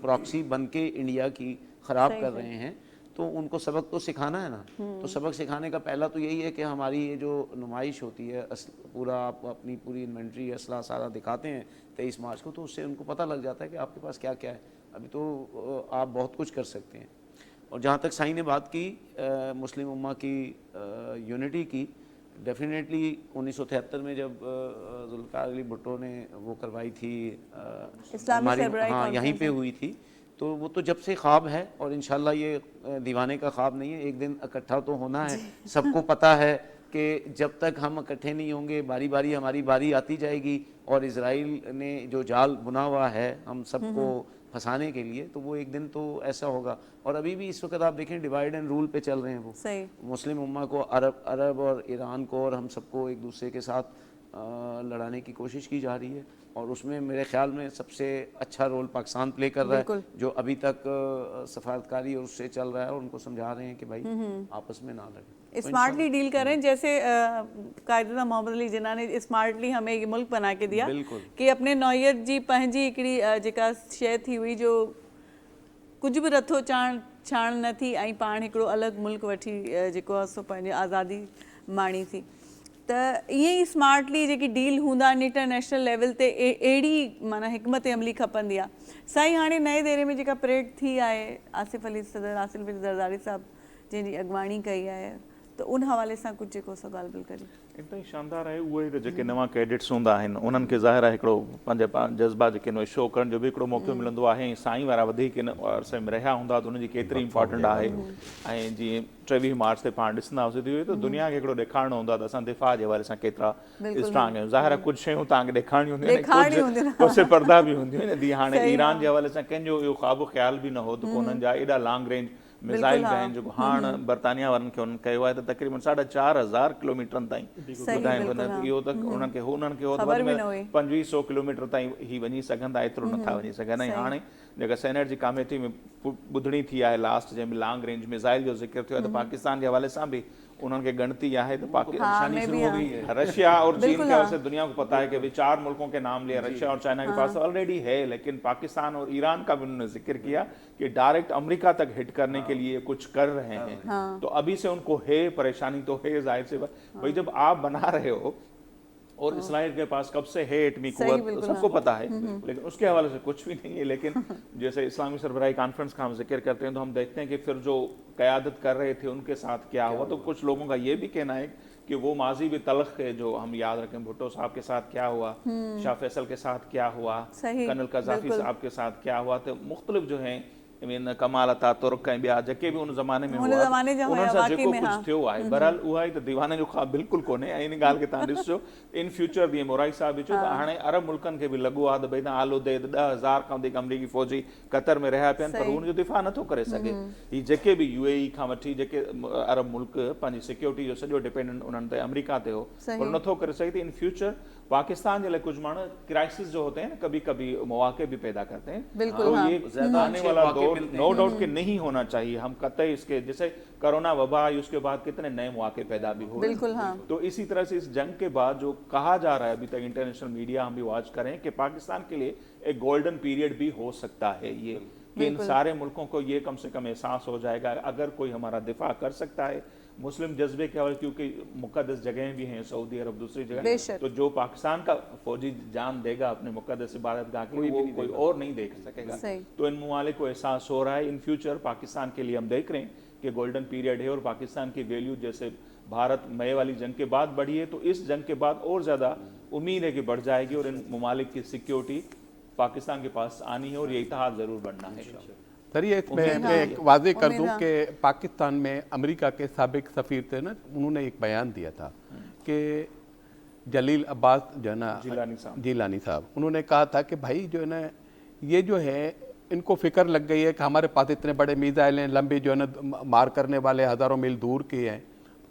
[SPEAKER 2] प्रॉक्सी बन के इंडिया की ख़राब कर रहे हैं, तो उनको सबक तो सिखाना है ना। तो सबक सिखाने का पहला तो यही है कि हमारी ये जो नुमाइश होती है पूरा आप अपनी पूरी इन्वेंट्री असला सारा दिखाते हैं 23 मार्च को, तो उससे उनको पता लग जाता है कि आपके पास क्या क्या है। अभी तो आप बहुत कुछ कर सकते हैं। और जहाँ तक साईं ने बात की मुस्लिम उम्मा की यूनिटी की, डेफिनेटली 1973 में जब ज़ुल्फ़िकार अली भुट्टो ने वो करवाई थी हमारी, हाँ यहीं पे हुई थी, तो वो तो जब से ख्वाब है और इंशाल्लाह ये दीवाने का ख्वाब नहीं है, एक दिन इकट्ठा तो होना है। सबको पता है कि जब तक हम इकट्ठे नहीं होंगे बारी बारी हमारी बारी आती जाएगी, और इजराइल ने जो जाल बुना हुआ है हम सबको फंसाने के लिए, तो वो एक दिन तो ऐसा होगा। और अभी भी इस वक्त आप देखें डिवाइड एंड रूल पे चल रहे हैं वो, मुस्लिम उम्मा को अरब और ईरान को और हम सबको एक दूसरे के साथ लड़ाने की कोशिश की जा रही है, और उसमें मेरे ख्याल में सबसे अच्छा रोल पाकिस्तान प्ले कर रहा है, जो अभी तक सफारतकारी और उससे चल रहा है, और उनको समझा रहे हैं कि भाई आपस में ना लड़े,
[SPEAKER 1] स्मार्टली डील करें। जैसे कायदा मोहम्मद अली जिन्ना ने स्मार्टली हमें ये मुल्क बना के दिया कि अपने नौयत जी पंहिंजी हिकिड़ी जेका शइ थी हुई जो कुछ भी रथो छाण न थी ऐं पाण हिकिड़ो अलॻि मुल्क वठी जेको आहे सो पंहिंजी आज़ादी माणी थी। त ईअं ई स्मार्टली जेकी डील हूंदा आहिनि इंटरनेशनल लेवल ते अहिड़ी माना हिकमत अमली खपंदी आहे। साईं हाणे नए देरे में जेका परेड थी आहे आसिफ अली सदर आसिफ अली ज़रदारी साहिबु जंहिंजी अॻुवाणी कई आहे, त उन हवाले सां कुझु जेको सो ॻाल्हि ॿोल करी।
[SPEAKER 3] इतना शानदार आहे उहे त जेके नवां कैडेट्स हूंदा आहिनि उन्हनि खे ज़ाहिर आहे हिकिड़ो पंहिंजे जज़्बा जेके इन शो करण जो बि हिकिड़ो मौक़ो मिलंदो आहे। ऐं साईं वारा वधीक इन अरसे में रहिया हूंदा त उनजी केतिरी इंपॉर्टेंट आहे। ऐं जीअं 23 मार्च ते पाण ॾिसंदा हुआसीं त दुनिया खे हिकिड़ो ॾेखारिणो हूंदो आहे त असां दिफ़ा जे हवाले सां केतिरा स्ट्रांग आहियूं। ज़ाहिर आहे कुझु शयूं तव्हांखे ॾेखारिणियूं हूंदियूं आहिनि, कुझु पर्दा बि हूंदियूं आहिनि। हाणे ईरान जे हवाले सां कंहिंजो इहो ख़्वाबु ख़्याल बि न हो त उन्हनि जा एॾा लॉन्ग रेंज मिसाइल आहिनि जेको हाणे बर्तानिया वारनि खे उन्हनि कयो आहे त तक़रीबन 4,500 किलोमीटरनि ताईं ॿुधाइनि पिया। इहो त उन्हनि खे हो 2500 किलोमीटर ताईं ही वञी सघंदा, एतिरो नथा वञी सघनि। ऐं हाणे जेका सेनेट जी कमेटी में ॿुधणी थी आहे लास्ट जंहिंमें लॉन्ग रेंज मिसाइल जो ज़िक्र थियो आहे त पाकिस्तान जे हवाले सां भी उन्होंने के गणती है तो रशिया और चीन के वैसे दुनिया को पता है कि अभी 4 मुल्कों के नाम लिए, रशिया और चाइना के पास ऑलरेडी है, लेकिन पाकिस्तान और ईरान का भी उन्होंने जिक्र किया कि डायरेक्ट अमेरिका तक हिट करने के लिए कुछ कर रहे हैं। तो अभी से उनको है परेशानी, तो है जाहिर से भाई जब आप बना रहे हो और इसराइल के पास कब से है एटमी कुव्वत सबको पता है, लेकिन उसके हवाले से कुछ भी नहीं है। लेकिन जैसे इस्लामी सरबराही कॉन्फ्रेंस का हम जिक्र करते हैं तो हम देखते हैं कि फिर जो क़यादत कर रहे थे उनके साथ क्या हुआ। तो कुछ लोगों का ये भी कहना है कि वो माजी भी तलख है, जो हम याद रखें भुट्टो साहब के साथ क्या हुआ, शाह फैसल के साथ क्या हुआ, कर्नल कज़ाफ़ी साहब के साथ क्या हुआ। तो मुख्तलिफ जो हैं कमाल अतातुर्क ऐं ॿिया जेके बि उन ज़माने में हुआ उन्हनि सां जेको कुझु थियो आहे, बहरहाल उहा ई त दीवाने जो ख़्वाबु बिल्कुलु कोन्हे। ऐं इन ॻाल्हि खे तव्हां ॾिसो इन फ्यूचर जीअं मोराई साहब बि चयो त हाणे अरब मुल्कनि खे बि लॻो आहे त भई तव्हां आलूदे 10,000 खां वधीक अमरीकी फ़ौजी क़तर में रहिया पिया आहिनि, पर हुनजो दिफ़ा नथो करे सघे। ही जेके बि UAE खां वठी जेके अरब मुल्क पंहिंजी सिक्योरिटी जो सॼो डिपेंडेंट उन्हनि ते अमरीका ते हो, पर नथो करे सघे। त इन फ्यूचर पाकिस्तान के लिए कुछ मानो क्राइसिस जो होते हैं कभी कभी मौके भी पैदा करते हैं। तो ये आने वाला दौर नो डाउट कि नहीं होना चाहिए। हम कतई इसके जैसे कोरोना वबा आई उसके बाद कितने नए मौके पैदा भी हो रहे। तो इसी तरह से इस जंग के बाद जो कहा जा रहा है अभी तक इंटरनेशनल मीडिया हम भी वॉच करें कि पाकिस्तान के लिए एक गोल्डन पीरियड भी हो सकता है। ये कि इन सारे मुल्कों को ये कम से कम एहसास हो जाएगा अगर कोई हमारा दिफा कर सकता है मुस्लिम जज्बे के हवाले, क्योंकि मुक़द्दस जगहें भी हैं सऊदी अरब दूसरी जगह, तो जो पाकिस्तान का फौजी जान देगा अपने मुक़द्दस इबादतगाह के लिए वो कोई और नहीं देख सकेगा। तो इन ममालिक को एहसास हो रहा है। इन फ्यूचर पाकिस्तान के लिए हम देख रहे हैं कि गोल्डन पीरियड है और पाकिस्तान की वैल्यू जैसे भारत मई वाली जंग के बाद बढ़ी है, तो इस जंग के बाद और ज़्यादा उम्मीद है कि बढ़ जाएगी और इन ममालिक की सिक्योरिटी पाकिस्तान के पास आनी है और ये इत्तेहाद ज़रूर बढ़ना है।
[SPEAKER 4] चलिए इसमें मैं एक वाजे कर दूं कि पाकिस्तान में अमेरिका के साबिक सफ़ीर थे ना, उन्होंने एक बयान दिया था कि जलील अब्बास जो है ना जिलानी साहब, उन्होंने कहा था कि भाई जो है ना ये जो है इनको फिक्र लग गई है कि हमारे पास इतने बड़े मिसाइल हैं, लंबे जो है ना मार करने वाले हज़ारों मील दूर के हैं।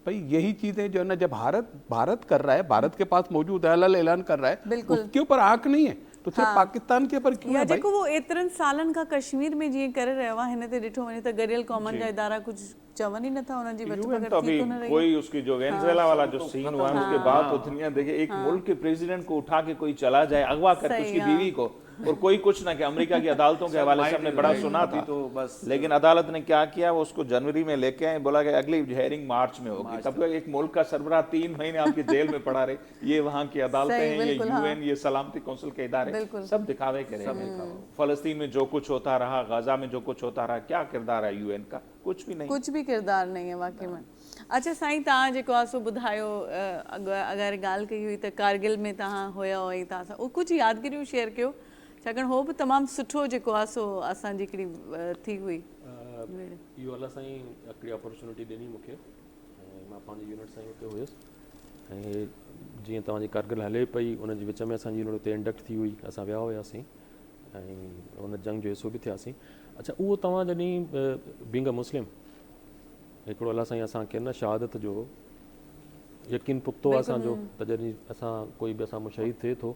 [SPEAKER 4] भाई यही चीज़ें जो है ना जब भारत कर रहा है, भारत के पास मौजूद ऐलान कर रहा है, उसके ऊपर आंख नहीं है तो सिर्फ पाकिस्तान के पर क्यों है भाई?
[SPEAKER 1] जेको वो एतिरनि सालनि खां कश्मीर में जीअं करे रहियो आहे, हिन ते ॾिठो वञे त गरियल क़ौमनि जा इदारा कुछ चवनि ही नथा, उन्हनि जी वठ
[SPEAKER 3] तो अभी कोई उसकी जो वेनेजुएला वाला जो सीन हुआ है उसके बाद तो दुनिया देखिए एक मुल्क के प्रेसिडेंट को उठा के कोई चला जाए अगवा करके उसकी बीवी को, और कोई कुछ ना कि अमेरिका की अदालतों के हवाले से हमने बड़ा सुना था, तो बस लेकिन अदालत ने क्या किया वो उसको जनवरी में लेके आए, बोला कि अगली हेयरिंग मार्च में होगी। तब तक एक मुल्क का सरबराह 3 महीने आपकी जेल में पड़ा रहे। ये वहाँ की अदालतें हैं, ये UN, ये सलामती कौंसिल के इदारे सब दिखावे के रहे। फलस्तीन में जो कुछ होता रहा, गाजा में जो कुछ होता रहा, क्या किरदार है UN का? कुछ भी नहीं, कुछ
[SPEAKER 1] भी किरदार नहीं है वाकई में। अच्छा साईं, तव्हां जेको आहे सो ॿुधायो, अगरि ॻाल्हि कई हुई त कारगिल में तव्हां हुया हुई, तव्हां सां उहो कुझु यादगिरियूं शेयर कयो, छाकाणि हो बि तमामु सुठो जेको आहे सो असांजी हिकिड़ी थी हुई।
[SPEAKER 5] इहो अलाह साईं हिकिड़ी अपॉर्चुनिटी ॾिनी मूंखे, ऐं मां पंहिंजी यूनिट सां हुते हुयुसि, ऐं जीअं तव्हांजी कारगिल हले पई उनजे विच में असांजी यूनिट हुते इंडक्ट थी हुई, असां विया हुआसीं ऐं उन जंग जो हिसो बि थियासीं। अच्छा, उहो तव्हां जॾहिं बींग अ मुस्लिम हिकिड़ो अलाह साईं असांखे न शहादत जो यकीन पुख्तो आहे असांजो त जॾहिं असां कोई बि असां मुशहीद थिए थो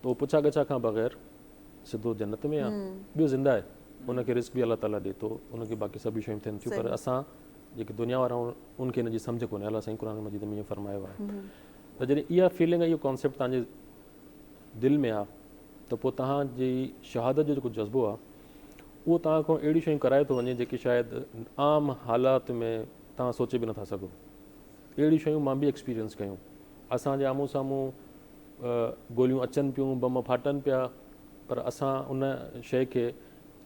[SPEAKER 5] त उहो पुछा गछा खां बग़ैर सिधो जन्नत में आहे, ॿियो ज़िंदा आहे, उनखे रिस्क बि अलाह ताला ॾिए थो, उनखे बाक़ी सभु शयूं थियनि थियूं, पर असां जेके दुनिया वारा उनखे हिन जी सम्झ कोन्हे। अलाह साईं क़ुर मजीद में ईअं फरमायो आहे त जॾहिं इहा फीलिंग इहो कॉन्सेप्ट तव्हांजे दिलि में आहे त पोइ तव्हांजी शहादत जो जेको जज़्बो आहे उहो तव्हां खां अहिड़ी शयूं कराए थो वञे जेकी शायदि आम हालात में तव्हां सोचे बि नथा सघो। अहिड़ी शयूं मां बि एक्सपीरियंस कयूं। असांजे आम्हूं साम्हूं गोलियूं अचनि पियूं, बम फाटनि पिया, पर असां उन शइ खे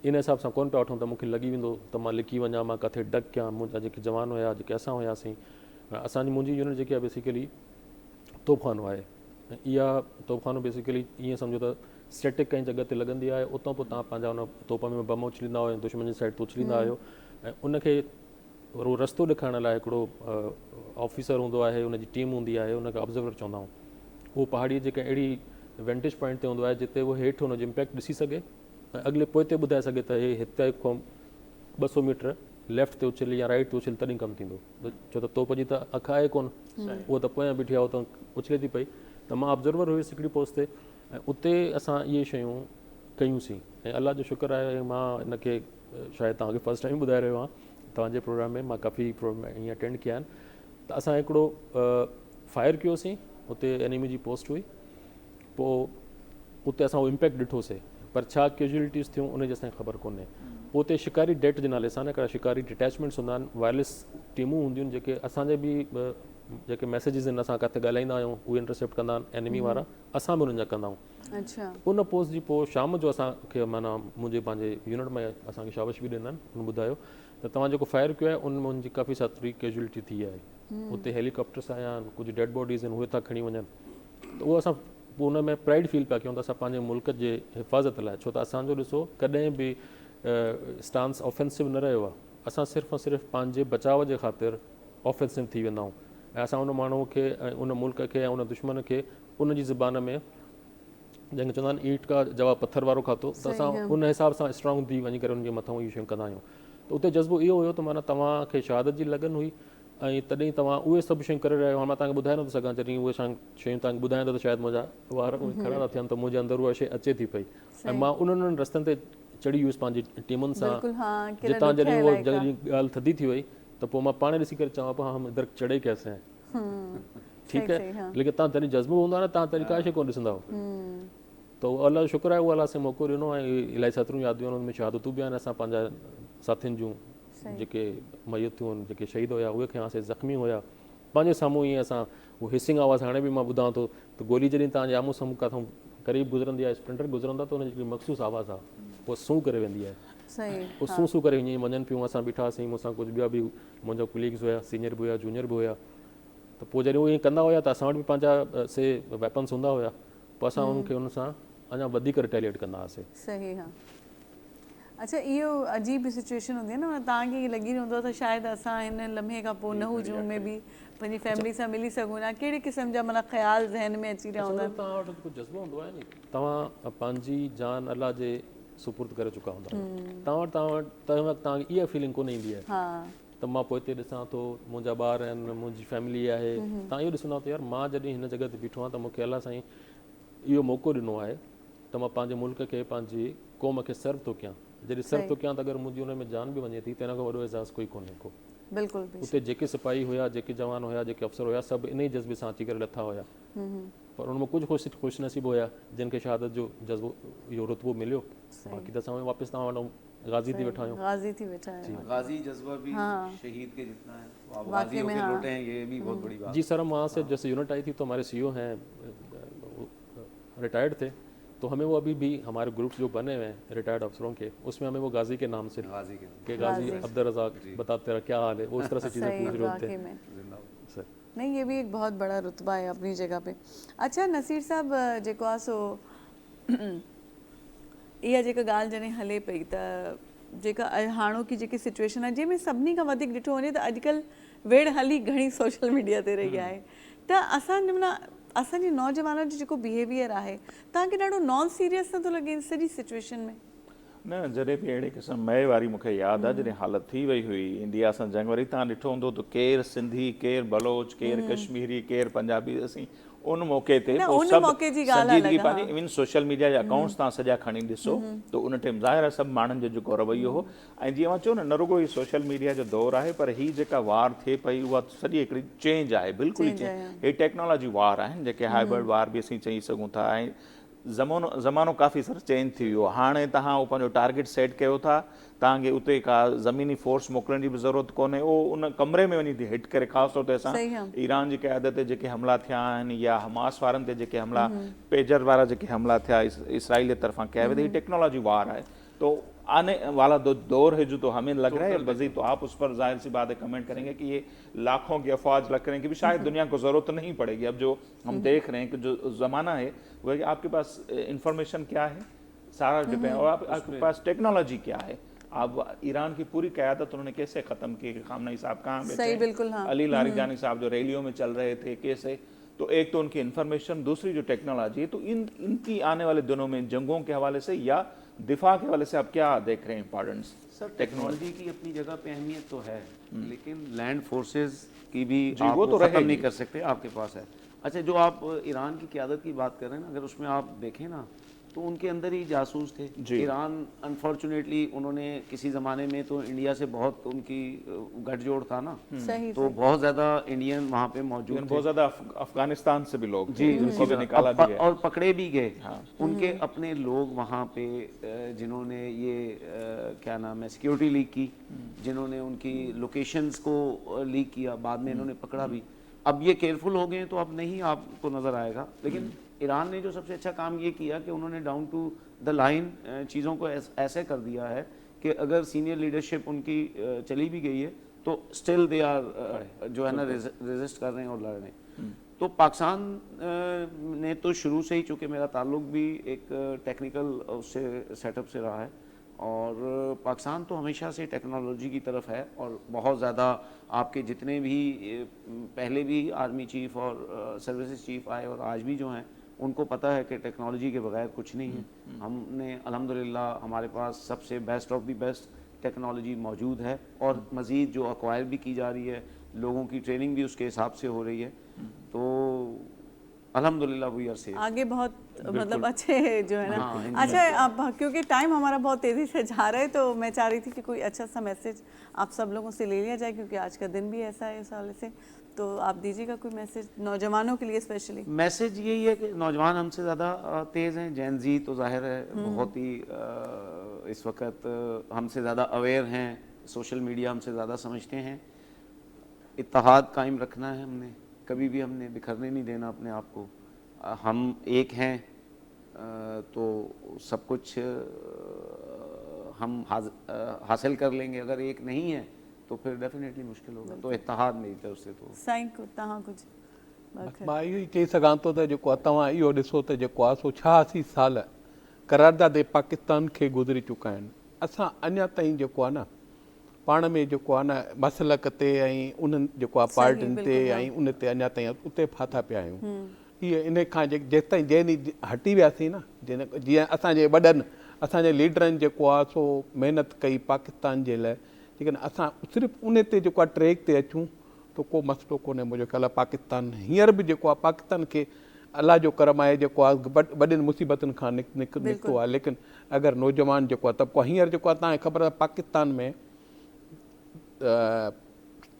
[SPEAKER 5] इन हिसाब सां कोन्ह पिया वठूं त मूंखे लॻी वेंदो त मां लिकी वञा, मां किथे डक कयां। मुंहिंजा जेके जवान हुया, जेके असां हुयासीं, मुंहिंजी यूनिट जेकी आहे बेसिकली तोहफ़ानो आहे। इहा तोहफ़ानो बेसिकली ईअं सम्झो त स्टैटिक कंहिं जॻह ते लॻंदी आहे, उतां पोइ तव्हां पंहिंजा उन तोप में बम उछलींदा आहियो, दुश्मन जी साइड ते उछलींदा आहियो, ऐं उनखे रस्तो ॾेखारण लाइ हिकिड़ो ऑफिसर हूंदो आहे, उनजी टीम हूंदी आहे, उनखे ऑब्ज़र्वर चवंदा आहियूं। उहो पहाड़ी जेके अहिड़ी वेंटेज पॉइंट ते हूंदो आहे जिते उहो हेठि हुनजो इम्पैक्ट ॾिसी सघे ऐं अॻिले पोइते ॿुधाए सघे त हे हिते खां 200 मीटर लेफ्ट ते उछली या राइट ते उछली तॾहिं कमु थींदो, छो त तोप जी त अखि आहे कोन, उहो त पोयां बीठी आहे, उहो त उछले थी पई। त मां ऑब्ज़र्वर हुयुसि हिकिड़ी पोस्ट ते, ऐं उते असां इहे शयूं कयूंसीं। ऐं अलाह जो शुक्र आहे, मां हिनखे शायदि तव्हांखे फस्ट टाइम ॿुधाए रहियो आहियां तव्हांजे प्रोग्राम में, मां काफ़ी प्रोग्राम ईअं अटेंड कया आहिनि। त असां हिकिड़ो फायर कयोसीं, उते एनिमी जी पोस्ट हुई, पोइ उते असां उहो इम्पैक्ट ॾिठोसीं, पर छा कैजुअलिटीज़ थियूं उनजी असांखे ख़बर कोन्हे। पोइ उते शिकारी डेट जे नाले सां न हिकिड़ा शिकारी डिटैचमेंट्स हूंदा आहिनि, वायरलेस टीमूं हूंदियूं आहिनि जेके असांजे बि जेके मैसेजिस आहिनि असां किथे ॻाल्हाईंदा आहियूं उहे इंटरसेप्ट कंदा आहिनि एनिमी वारा, असां बि उन्हनि जा कंदा आहियूं।
[SPEAKER 1] अच्छा,
[SPEAKER 5] उन पोस्ट जी पोइ शाम जो असांखे माना मुंहिंजे पंहिंजे यूनिट में असांखे शाबाश बि ॾिना आहिनि, उन ॿुधायो त तव्हां जेको फायर कयो आहे उन में मुंहिंजी काफ़ी सारी कैजुअलिटी थी आहे। उते हेलीकॉप्टर्स आया आहिनि, कुझु डेड बॉडीज़ आहिनि, उहे था खणी वञनि। त उहो असां पोइ उन में प्राइड फील पिया कयूं त असां पंहिंजे मुल्क जे हिफ़ाज़त लाइ, छो त असांजो ॾिसो कॾहिं बि स्टांस ऑफेंसिव न रहियो आहे, असां सिर्फ़ु ऐं सिर्फ़ु पंहिंजे बचाव जे ख़ातिर ऑफेंसिव थी वेंदा आहियूं, ऐं असां उन माण्हूअ खे ऐं उन मुल्क खे ऐं उन दुश्मन खे उन जी ज़बान में जंहिंखे चवंदा आहिनि ईट का जवाबु पथर वारो खातो, त असां उन हिसाब सां स्ट्रॉन्ग थी वञी करे उनजे मथां इहे शयूं कंदा आहियूं। त उते जज़्बो इहो हुयो त माना तव्हांखे शहादत जी लगन हुई, ऐं तॾहिं तव्हां उहे सभु शयूं करे रहिया आहियो। मां तव्हांखे ॿुधाए नथो सघां, जॾहिं उहे शयूं तव्हांखे ॿुधाईंदो त शायदि मुंहिंजा वार खड़ा था थियनि, त मुंहिंजे अंदरि उहा शइ अचे थी पई। ऐं मां उन्हनि रस्तनि ते चढ़ी वियुसि पंहिंजी टीमुनि सां, जितां जॾहिं उहा ॻाल्हि थधी थी वई त पोइ मां पाण ॾिसी करे चवां पियो, हम इधर चढ़े कैसे हैं, ठीकु आहे, लेकिन तव्हां जॾहिं जज़्बो हूंदो आहे न, तव्हां तॾहिं का शइ कोन ॾिसंदा हो। त उहो अलाह जो शुक्र आहे, उहो अलाह से मौक़ो ॾिनो, ऐं इलाही सतरूं यादियूं आहिनि, उनमें शहादतूं बि आहिनि। असां पंहिंजा साथियुनि जूं जेके मयतूं आहिनि, जेके शहीद हुया, उहे खयांसीं, ज़ख़्मी हुया, पंहिंजे साम्हूं ईअं असां उहो हिसिंग आवाज़ हाणे बि मां ॿुधां थो त गोली जॾहिं तव्हांजे आम्हूं साम्हूं किथां क़रीब गुज़रंदी आहे, स्प्रिंटर गुज़रंदा, त हुनजी हिकिड़ी मख़सूस आवाज़ आहे, पोइ सूं करे वेंदी आहे, पोइ सूं करे हीअं वञनि पियूं। असां बीठा हुआसीं, मूंसां कुझु ॿिया बि मुंहिंजा कुलीग्स हुया, सीनियर बि हुया, जूनियर बि हुया। त पोइ जॾहिं उहे ईअं कंदा हुया त असां वटि बि पंहिंजा से वेपन्स हूंदा हुया, पोइ असां उनखे उन सां अञा वधीक रिटेलिएट कंदा हुआसीं।
[SPEAKER 1] सही हा। अच्छा, इहो अजीब सिचुएशन हूंदी आहे न, तव्हांखे इहो लॻी रहंदो आहे त शायदि असां हिन लम्हे खां पोइ न हुजूं, में बि पंहिंजी फैमिली सां मिली सघूं, या कहिड़े क़िस्म जा माना ख़्याल ज़हन में अची रहिया हूंदा आहिनि।
[SPEAKER 5] तव्हां वटि कुझु जज़्बो हूंदो आहे नी, तव्हां पंहिंजी जान अलाह जे सुपुर्द करे चुका हूंदा आहियो, तव्हां वटि तव्हांखे इहा फीलिंग कोन ईंदी आहे त मां पोइ हिते ॾिसां थो, मुंहिंजा ॿार आहिनि, मुंहिंजी फैमिली आहे। तव्हां इहो ॾिसंदा त यार मां जॾहिं हिन जॻह ते बीठो आहियां त मूंखे अलाह साईं इहो मौक़ो ॾिनो आहे त मां पंहिंजे मुल्क खे, पंहिंजी क़ौम खे सर्व थो कयां। जॾहिं सर्व थो कयां त अगरि मुंहिंजी हुन में जान बि वञे थी त हिन खां वॾो एज़ाज़ कोई कोन्हे को।
[SPEAKER 1] बिल्कुलु।
[SPEAKER 5] उते जेके सिपाही हुया, जेके जवान हुया, जेके अफ़सर हुया, सभु इन ई जज़्बे सां अची करे लथा हुया, पर उनमें कुझु ख़ुशि नसीब हुया जिन खे शहादत जो जज़्बो इहो रुतबो मिलियो, बाक़ी त असां वापसि तव्हां वटि गाज़ी थी वेठा आहियूं।
[SPEAKER 2] गाज़ी जज्बा भी शहीद के जितना है, अब गाज़ी होके लौटे हैं, ये भी बहुत बड़ी बात।
[SPEAKER 5] जी सर, वहाँ से जैसे यूनिट आई थी तो हमारे सीईओ हैं रिटायर्ड थे, तो हमें वो अभी भी हमारे ग्रुप्स जो बने हुए हैं रिटायर्ड अफसरों के, उसमें हमें वो गाज़ी के नाम से कि गाज़ी अब्दुल रज़ाक बताते रहा क्या हाल है, वो इस तरह से चीज़ें पूछ रहे होते हैं सर।
[SPEAKER 1] नहीं, ये भी एक बहुत बड़ा रुतबा है अपनी जगह पे। अच्छा नसीर साहब, जेको आहे सो इहा जेका ॻाल्हि जॾहिं हले पई त जेका हाणोकी जेकी सिचुएशन आहे जंहिंमें सभिनी खां वधीक ॾिठो वञे त अॼुकल्ह वेड़ हली घणी सोशल मीडिया ते रही आहे, त असांजे माना असांजे नौजवाननि जो जेको बिहेवियर आहे तव्हांखे ॾाढो नॉन सीरियस नथो लॻे इन सॼी सिचुएशन में?
[SPEAKER 3] न जॾहिं बि अहिड़े क़िस्म मए वारी मूंखे यादि आहे जॾहिं हालत थी वई हुई इंडिया सां जंग, वरी तव्हां ॾिठो हूंदो त केरु सिंधी, केरु बलोच, केरु कश्मीरी, केरु पंजाबी, असीं उन मौक़े ते
[SPEAKER 1] न,
[SPEAKER 3] पोइ
[SPEAKER 1] उन
[SPEAKER 3] सभु
[SPEAKER 1] मौक़े जी ॻाल्हि
[SPEAKER 3] संजीदगी
[SPEAKER 1] अलॻि,
[SPEAKER 3] पंहिंजी इवन सोशल मीडिया जा अकाउंट्स तव्हां सॼा खणी ॾिसो त उन टाइम ज़ाहिर आहे सभु माण्हुनि जो जेको रवैयो हो। ऐं जीअं मां चयो न रुगो ई सोशल मीडिया जो दौरु आहे, पर हीअ जेका वार थिए पई उहा सॼी हिकिड़ी चेंज आहे, बिल्कुलु ई चेंज। हे टेक्नोलॉजी वार आहिनि जेके हाइब्रिड वार बि असीं चई सघूं था। ऐं ज़मानो काफ़ी सर चेंज थी वियो। हाणे तव्हां उहो पंहिंजो टारगेट सेट कयो था, तव्हांखे उते का ज़मीनी फोर्स मोकिलण जी बि ज़रूरत कोन्हे, उहो उन कमरे में वञी हिट करे, ख़ासि तौर ते असां ईरान जी क़यादत ते जेके हमला थिया आहिनि या हमास वारनि ते जेके हमला, पेजर वारा जेके हमला थिया इसराइल जे तरफ़ां कया वेंदा, हीअ टेक्नोलॉजी वार आहे। तो आने वाला दौर है जो तो हमें लग रहा है मज़ीद, तो आप उस पर जाहिर सी बात है कमेंट करेंगे कि ये लाखों की अफवाज लग करें कि भी शायद दुनिया को ज़रूरत नहीं पड़ेगी। अब जो हम देख रहे हैं कि जो ज़माना है वह कि आपके पास इंफॉर्मेशन क्या है सारा डिपेंड, और आपके पास टेक्नोलॉजी क्या है। अब ईरान की पूरी क़यादत उन्होंने कैसे ख़त्म की, खामनेई साहब कहाँ बैठे, अली लारिजानी साहब जो रैलियों में चल रहे थे कैसे, तो एक तो उनकी इन्फॉर्मेशन, दूसरी जो टेक्नोलॉजी है, तो इनकी आने वाले दिनों में जंगों के हवाले से या दिफा के हवाले से आप क्या देख रहे हैं इंपॉर्टेंस?
[SPEAKER 2] सर टेक्नोलॉजी की अपनी जगह पे अहमियत तो है, लेकिन लैंड फोर्सेस की भी आप
[SPEAKER 3] वो तो
[SPEAKER 2] खत्म नहीं कर सकते, आपके पास है। अच्छा, जो आप ईरान की क़यादत की बात कर रहे हैं ना, अगर उसमें आप देखें ना तो उनके अंदर ही जासूस थे। ईरान अनफॉर्चुनेटली उन्होंने किसी ज़माने में तो इंडिया से बहुत उनकी गठजोड़ था ना, तो बहुत ज़्यादा इंडियन वहाँ पे मौजूद थे,
[SPEAKER 3] बहुत ज़्यादा अफगानिस्तान से भी लोग
[SPEAKER 2] जी
[SPEAKER 3] जिनको भी निकाला भी है
[SPEAKER 2] और पकड़े भी गए। उनके अपने लोग वहाँ पे जिन्होंने ये क्या नाम है सिक्योरिटी लीक की, जिन्होंने उनकी लोकेशंस को लीक किया, बाद में इन्होंने पकड़ा भी। अब ये केयरफुल हो गए तो अब नहीं आपको नज़र आएगा, लेकिन ईरान ने जो सबसे अच्छा काम ये किया कि उन्होंने डाउन टू द लाइन चीज़ों को ऐसे कर दिया है कि अगर सीनियर लीडरशिप उनकी चली भी गई है तो स्टिल दे आर जो है ना रेजिस्ट कर रहे हैं और लड़ रहे हैं। तो पाकिस्तान ने तो शुरू से ही, चूँकि मेरा ताल्लुक भी एक टेक्निकल उससे सेटअप से रहा है, और पाकिस्तान तो हमेशा से टेक्नोलॉजी की तरफ है, और बहुत ज़्यादा आपके जितने भी पहले भी आर्मी चीफ़ और सर्विसेज चीफ़ आए और आज भी जो हैं, उनको पता है कि टेक्नोलॉजी के बगैर कुछ नहीं है। हमने अल्हम्दुलिल्लाह हमारे पास सबसे best of the best technology मौजूद है, और मज़ीद जो एक्वायर भी की जा रही है, लोगों की ट्रेनिंग भी उसके हिसाब से हो रही है। तो अल्हम्दुलिल्लाह वी आर सेफ।
[SPEAKER 1] आगे बहुत मतलब अच्छे जो है ना। अच्छा, अब क्योंकि टाइम हमारा बहुत तेज़ी से जा रहा है, तो मैं चाह रही थी कि कोई अच्छा सा मैसेज आप सब लोगों से ले लिया जाए, क्योंकि आज का दिन भी ऐसा है इस हवाले से, तो आप दीजिएगा कोई मैसेज नौजवानों के लिए स्पेशली।
[SPEAKER 2] मैसेज यही है कि नौजवान हमसे ज़्यादा तेज़ हैं, जैन जी तो जाहिर है बहुत ही इस वक्त हमसे ज़्यादा अवेयर हैं, सोशल मीडिया हमसे ज़्यादा समझते हैं। इत्तेहाद कायम रखना है हमने, कभी भी हमने बिखरने नहीं देना अपने आप को। हम एक हैं तो सब कुछ हम हासिल कर लेंगे, अगर एक नहीं है तो फिर डेफिनेटली मुश्किल होगा। तो इत्तेहाद मेरी तरफ से तो
[SPEAKER 1] साईं को तव्हां कुछ
[SPEAKER 4] मां इहो ई चई सघां थो त जेको आहे तव्हां इहो ॾिसो त जेको आहे सो 86 साल करारदादे पाकिस्तान खे गुज़री चुका आहिनि। असां अञा ताईं जेको आहे न पाण में जेको आहे न मसलक ते ऐं उन्हनि जेको आहे पार्टियुनि ते ऐं उन ते अञा ताईं उते फाथा पिया आहियूं। हीअ इन खां जेसि ताईं जंहिं ॾींहुं हटी वियासीं न, जीअं असांजे वॾनि असांजे लीडरनि जेको आहे सो महिनत कई पाकिस्तान जे लाइ, लेकिन असां सिर्फ़ु उन ते जेको आहे ट्रैक ते अचूं त को मसइलो कोन्हे। मुंहिंजो ख़्यालु आहे पाकिस्तान हींअर बि जेको आहे पाकिस्तान खे अलाह जो करम आहे जेको आहे वॾियुनि मुसीबतुनि खां निकितो आहे, लेकिन अगरि नौजवान जेको आहे तबिको हींअर जेको आहे तव्हांखे ख़बर आहे पाकिस्तान में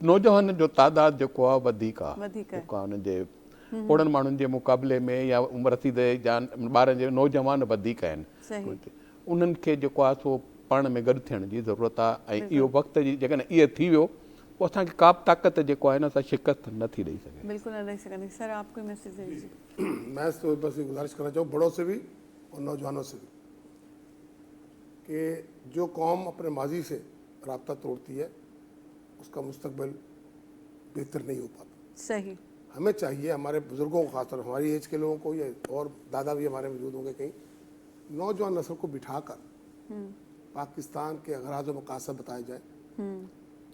[SPEAKER 4] नौजवान जो तादाद जेको आहे वधीक आहे, जेको आहे हुननि जे ओड़नि माण्हुनि जे मुक़ाबले में या उमिरि रसीद जा ॿारनि जे नौजवान वधीक आहिनि। उन्हनि खे जेको आहे सो पाण में गॾु थियण जी ज़रूरत आहे, ऐं इहो वक़्त जी जेकॾहिं इहो थी वियो पोइ असांखे का बि ताक़त जेको आहे न असां शिकस्त नथी ॾेई सघे।
[SPEAKER 1] बिल्कुलु न ॾेई सघंदी। सर आप कोई मैसेज दे दीजिए।
[SPEAKER 6] मैं तो बस ये गुजारिश करना चाहूँ बड़ों से भी और नौजवानों से भी कि जो कौम अपने माजी से राब्ता तोड़ती है उसका मुस्तकबिल बेहतर नहीं हो पाता।
[SPEAKER 1] सही।
[SPEAKER 6] हमें चाहिए, हमारे बुज़ुर्गों को, खासतौर हमारी एज के लोगों को, या और दादा भी हमारे मौजूद होंगे कहीं, नौजवान नस्ल को बिठाकर पाकिस्तान के अगराज़ व मकासद बताए जाए।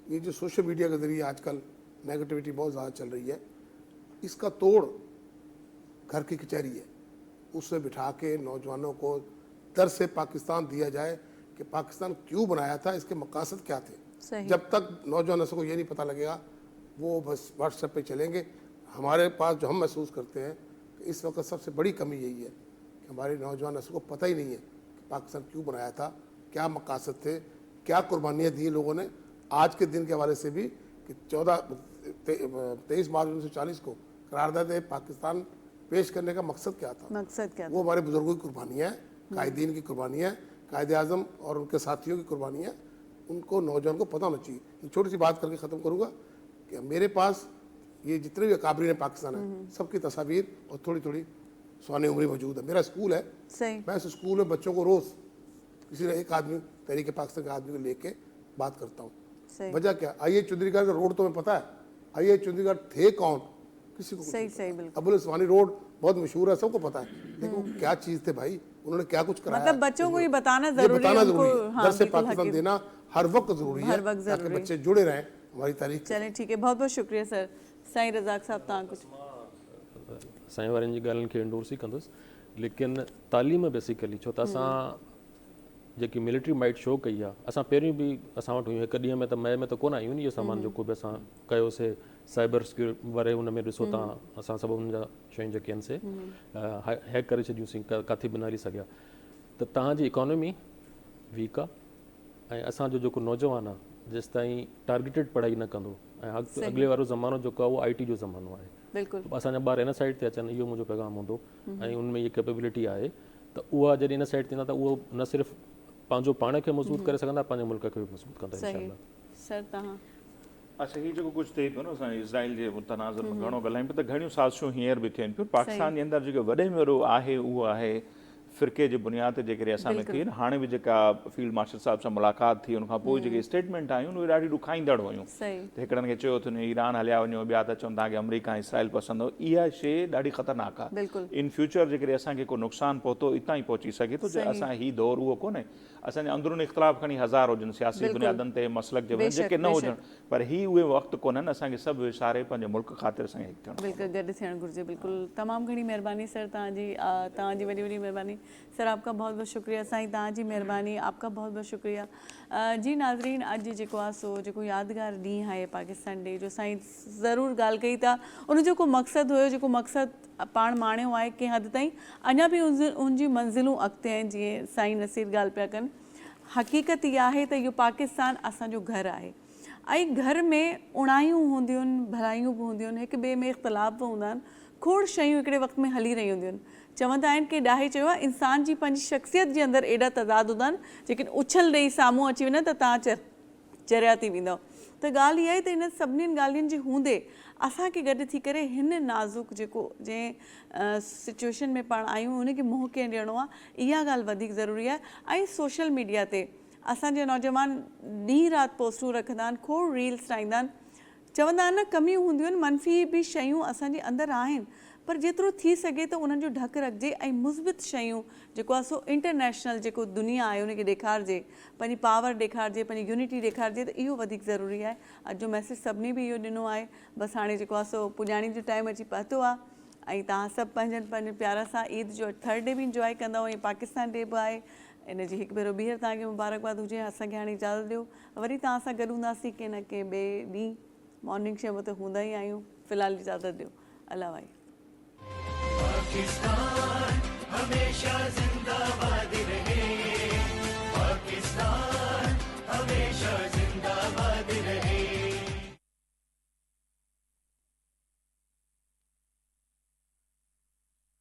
[SPEAKER 6] ये जो सोशल मीडिया के ज़रिए आजकल नेगेटिविटी बहुत ज़्यादा चल रही है, इसका तोड़ घर की कचहरी है, उससे बिठा के नौजवानों को दर से पाकिस्तान दिया जाए कि पाकिस्तान क्यों बनाया था, इसके मकासद क्या थे।
[SPEAKER 1] सही।
[SPEAKER 6] जब तक नौजवान नस्ल को ये नहीं पता लगेगा, वो बस व्हाट्सएप पे चलेंगे। हमारे पास जो हम महसूस करते हैं कि इस वक्त सबसे बड़ी कमी यही है कि हमारी नौजवान नस्ल को पता ही नहीं है कि पाकिस्तान क्यों बनाया था, क्या मकासद थे, क्या कुर्बानियाँ दी लोगों ने। आज के दिन के हवाले से भी कि 23 मार्च 1940 को करारदाद पाकिस्तान पेश करने का मकसद क्या था।
[SPEAKER 1] मकसद क्या
[SPEAKER 6] वो हमारे बुजुर्गों की कुर्बानियाँ हैं, कायदीन की कुर्बानियाँ हैं, कायदे आज़म और उनके साथियों की कुर्बानियाँ, उनको नौजवान को पता होना चाहिए। एक छोटी सी बात करके ख़त्म करूँगा कि मेरे पास ये जितने भी अकाबरीन पाकिस्तान है, सबकी तस्वीर और थोड़ी थोड़ी स्वानी उम्री मौजूद है। मेरा स्कूल है,
[SPEAKER 1] सही।
[SPEAKER 6] मैं उस स्कूल में बच्चों को रोज़ किसी एक आदमी, तहरीक पाकिस्तान के आदमी को लेके बात करता हूँ।
[SPEAKER 1] सही।
[SPEAKER 6] वजह क्या, आइए चुंदरीगढ़ का रोड तुम्हें पता है, आइए चुंदरीगढ़ थे कौन, किसी को कुछ
[SPEAKER 1] सही
[SPEAKER 6] नहीं पता।
[SPEAKER 1] सही बिल्कुल।
[SPEAKER 6] अबुल उस्मानी रोड बहुत मशहूर है, सबको पता है, लेकिन वो क्या चीज़ थे भाई, उन्होंने क्या कुछ कराया।
[SPEAKER 1] मतलब बच्चों को ये बताना
[SPEAKER 6] ये
[SPEAKER 1] जरूरी
[SPEAKER 6] बताना
[SPEAKER 1] है,
[SPEAKER 6] जरूरी
[SPEAKER 1] उनको
[SPEAKER 6] है।
[SPEAKER 1] हाँ,
[SPEAKER 6] दर से
[SPEAKER 1] बिल्कुल
[SPEAKER 6] पाकिस्तान
[SPEAKER 1] हकीम।
[SPEAKER 6] देना हर वक्त जरूरी
[SPEAKER 1] हर
[SPEAKER 6] है,
[SPEAKER 1] वक्त
[SPEAKER 6] ताकि
[SPEAKER 1] जरूरी।
[SPEAKER 6] बच्चे जुड़े रहें हमारी तारीख।
[SPEAKER 1] चलें ठीक है, बहुत बहुत शुक्रिया सर। साईं रज़ाक साहब तव्हां कुछ
[SPEAKER 5] साईं वारनि जी ॻाल्हियुनि खे इंडोर्स ई कंदुसि, लेकिन तालीम बेसिकली छो त असां जेकी मिलिट्री माइट शो कई आहे, असां पहिरियों बि असां वटि हुयूं, हिकु ॾींहं में त मए में त कोन आयूं इहो सामान जेको बि असां कयोसीं। साइबर सिक्योरिटी वारे हुन में ॾिसो तव्हां, असां सभु हुन जा शयूं जेके आहिनि से हैक करे छॾियूंसीं, किथे बि न हली सघिया। त तव्हांजी इकोनॉमी वीक आहे ऐं असांजो जेको नौजवान आहे जेसि ताईं टारगेटेड पढ़ाई न कंदो, ऐं अॻिले वारो ज़मानो जेको आहे उहो IT जो ज़मानो आहे।
[SPEAKER 1] बिल्कुलु
[SPEAKER 5] असांजा ॿार हिन साइड ते अचनि, इहो मुंहिंजो पैगाम हूंदो। ऐं उनमें इहा कैपेबिलिटी आहे त उहा जॾहिं हिन साइड थींदा त उहो न सिर्फ़ु पंहिंजो पाण खे मज़बूत करे सघंदा, पंहिंजे मुल्क खे बि मज़बूत कंदा
[SPEAKER 1] सही।
[SPEAKER 5] इंशाअल्लाह।
[SPEAKER 1] सर तव्हां
[SPEAKER 3] अच्छा, हीअ जेको कुझु थिए पियो न, असां इज़राइल जे तनाज़ुर में घणो ॻाल्हायूं पिया, त घणियूं साज़िशूं हींअर बि थियनि पियूं। पाकिस्तान जे अंदरि जेको वॾे में वॾो आहे उहो आहे फ़िरके जे बुनियाद ते जेकॾहिं असां में कई न, हाणे बि जेका फील्ड मार्शल साहिब सां मुलाक़ात थी, उनखां पोइ जेके स्टेटमेंट आयूं उहे ॾाढी ॾुखाईंदड़ हुयूं।
[SPEAKER 1] सही।
[SPEAKER 3] त हिकिड़नि खे चयो अथनि ईरान हलिया वञो, ॿिया त चवनि तव्हांखे अमरीका इसराइल पसंदि हो। इहा शइ ॾाढी ख़तरनाक आहे।
[SPEAKER 1] बिल्कुलु।
[SPEAKER 3] इन फ्यूचर जेकॾहिं असांखे को नुक़सानु पहुतो इतां ई पहुची सघे थो। असां हीउ दौरु उहो कोन्हे, असांजे अंदरूनी इख़्तिलाफ़ खणी हज़ार हुजनि, सियासी बुनियादनि ते, मसलक जे जेके न हुजनि, पर हीउ उहे वक़्तु कोन्हनि। असांखे सभु विसारे पंहिंजे मुल्क ख़ातिर असांखे हिकु थियणो।
[SPEAKER 1] बिल्कुलु गॾु थियणु घुरिजे। बिल्कुलु तमामु घणी महिरबानी सर तव्हांजी वॾी वॾी महिरबानी सर, आपका बहुत बहुत शुक्रिया। साईं तव्हांजी महिरबानी, आपका बहुत बहुत शुक्रिया। जी नाज़रीन, अॼु जेको आहे सो जेको यादगार ॾींहुं आहे पाकिस्तान डे जो, साईं ज़रूरु ॻाल्हि कई था। उन जेको मक़सदु हुयो, जेको मक़सदु पाण माणियो आहे कंहिं हद ताईं, अञा बि उनजी मंज़िलूं अॻिते आहिनि। जीअं साईं नसीर ॻाल्हि पिया कनि, हक़ीक़त इहा आहे त इहो पाकिस्तान असांजो घरु आहे ऐं घर में उणायूं हूंदियूं आहिनि, भलायूं बि हूंदियूं आहिनि, हिक ॿिए में इख़्तिलाफ़ बि हूंदा आहिनि, खोड़ शयूं हिकिड़े वक़्त में हली रही हूंदियूं आहिनि। चवंदा आहिनि कि ॾाहे चयो आहे, इंसान जी पंहिंजी शख़्सियत जे अंदरि एॾा तज़ाद हूंदा आहिनि, जेकिन उछल ॾेई साम्हूं अची वञे त तव्हां चरिया थी वेंदव। त ॻाल्हि इहा आहे त इन सभिनीनि ॻाल्हियुनि जे हूंदे असांखे गॾु थी करे हिन नाज़ुक जेको जंहिं सिचुएशन में पाण आहियूं उनखे मुंहुं कीअं ॾियणो आहे, इहा ॻाल्हि वधीक ज़रूरी आहे। ऐं सोशल मीडिया ते असांजे नौजवान ॾींहुं राति पोस्टूं रखंदा आहिनि, खोड़ रील्स ठाहींदा आहिनि। चवंदा आहिनि न, कमियूं हूंदियूं आहिनि, मनफ़ी बि शयूं असांजे अंदरि आहिनि, पर जेतिरो थी सघे त उन्हनि जो ढक रखिजे ऐं मुस्बित शयूं जेको आहे सो इंटरनेशनल जेको दुनिया आहे उनखे ॾेखारिजे, पंहिंजी पावर ॾेखारिजे, पंहिंजी यूनिटी ॾेखारिजे, त इहो वधीक ज़रूरी आहे। अॼु जो मैसेज सभिनी बि इहो ॾिनो आहे। बसि हाणे जेको आहे सो पुॼाणी जो टाइम अची पहुतो आहे ऐं तव्हां सभु पंहिंजे प्यार सां ईद जो 3rd डे बि इंजॉय कंदव ऐं पाकिस्तान डे बि आहे। इन जी हिकु भेरो ॿीहर तव्हांखे मुबारकबाद हुजे। असांखे हाणे इजाज़त ॾियो, वरी तव्हां सां गॾु हूंदासीं कंहिं न कंहिं ॿिए ॾींहुं। मॉर्निंग शो में त हूंदा ई आहियूं। फ़िलहाल इजाज़त ॾियो। अल्लाह वाहे।
[SPEAKER 8] पाकिस्तान हमेशा जिंदाबाद।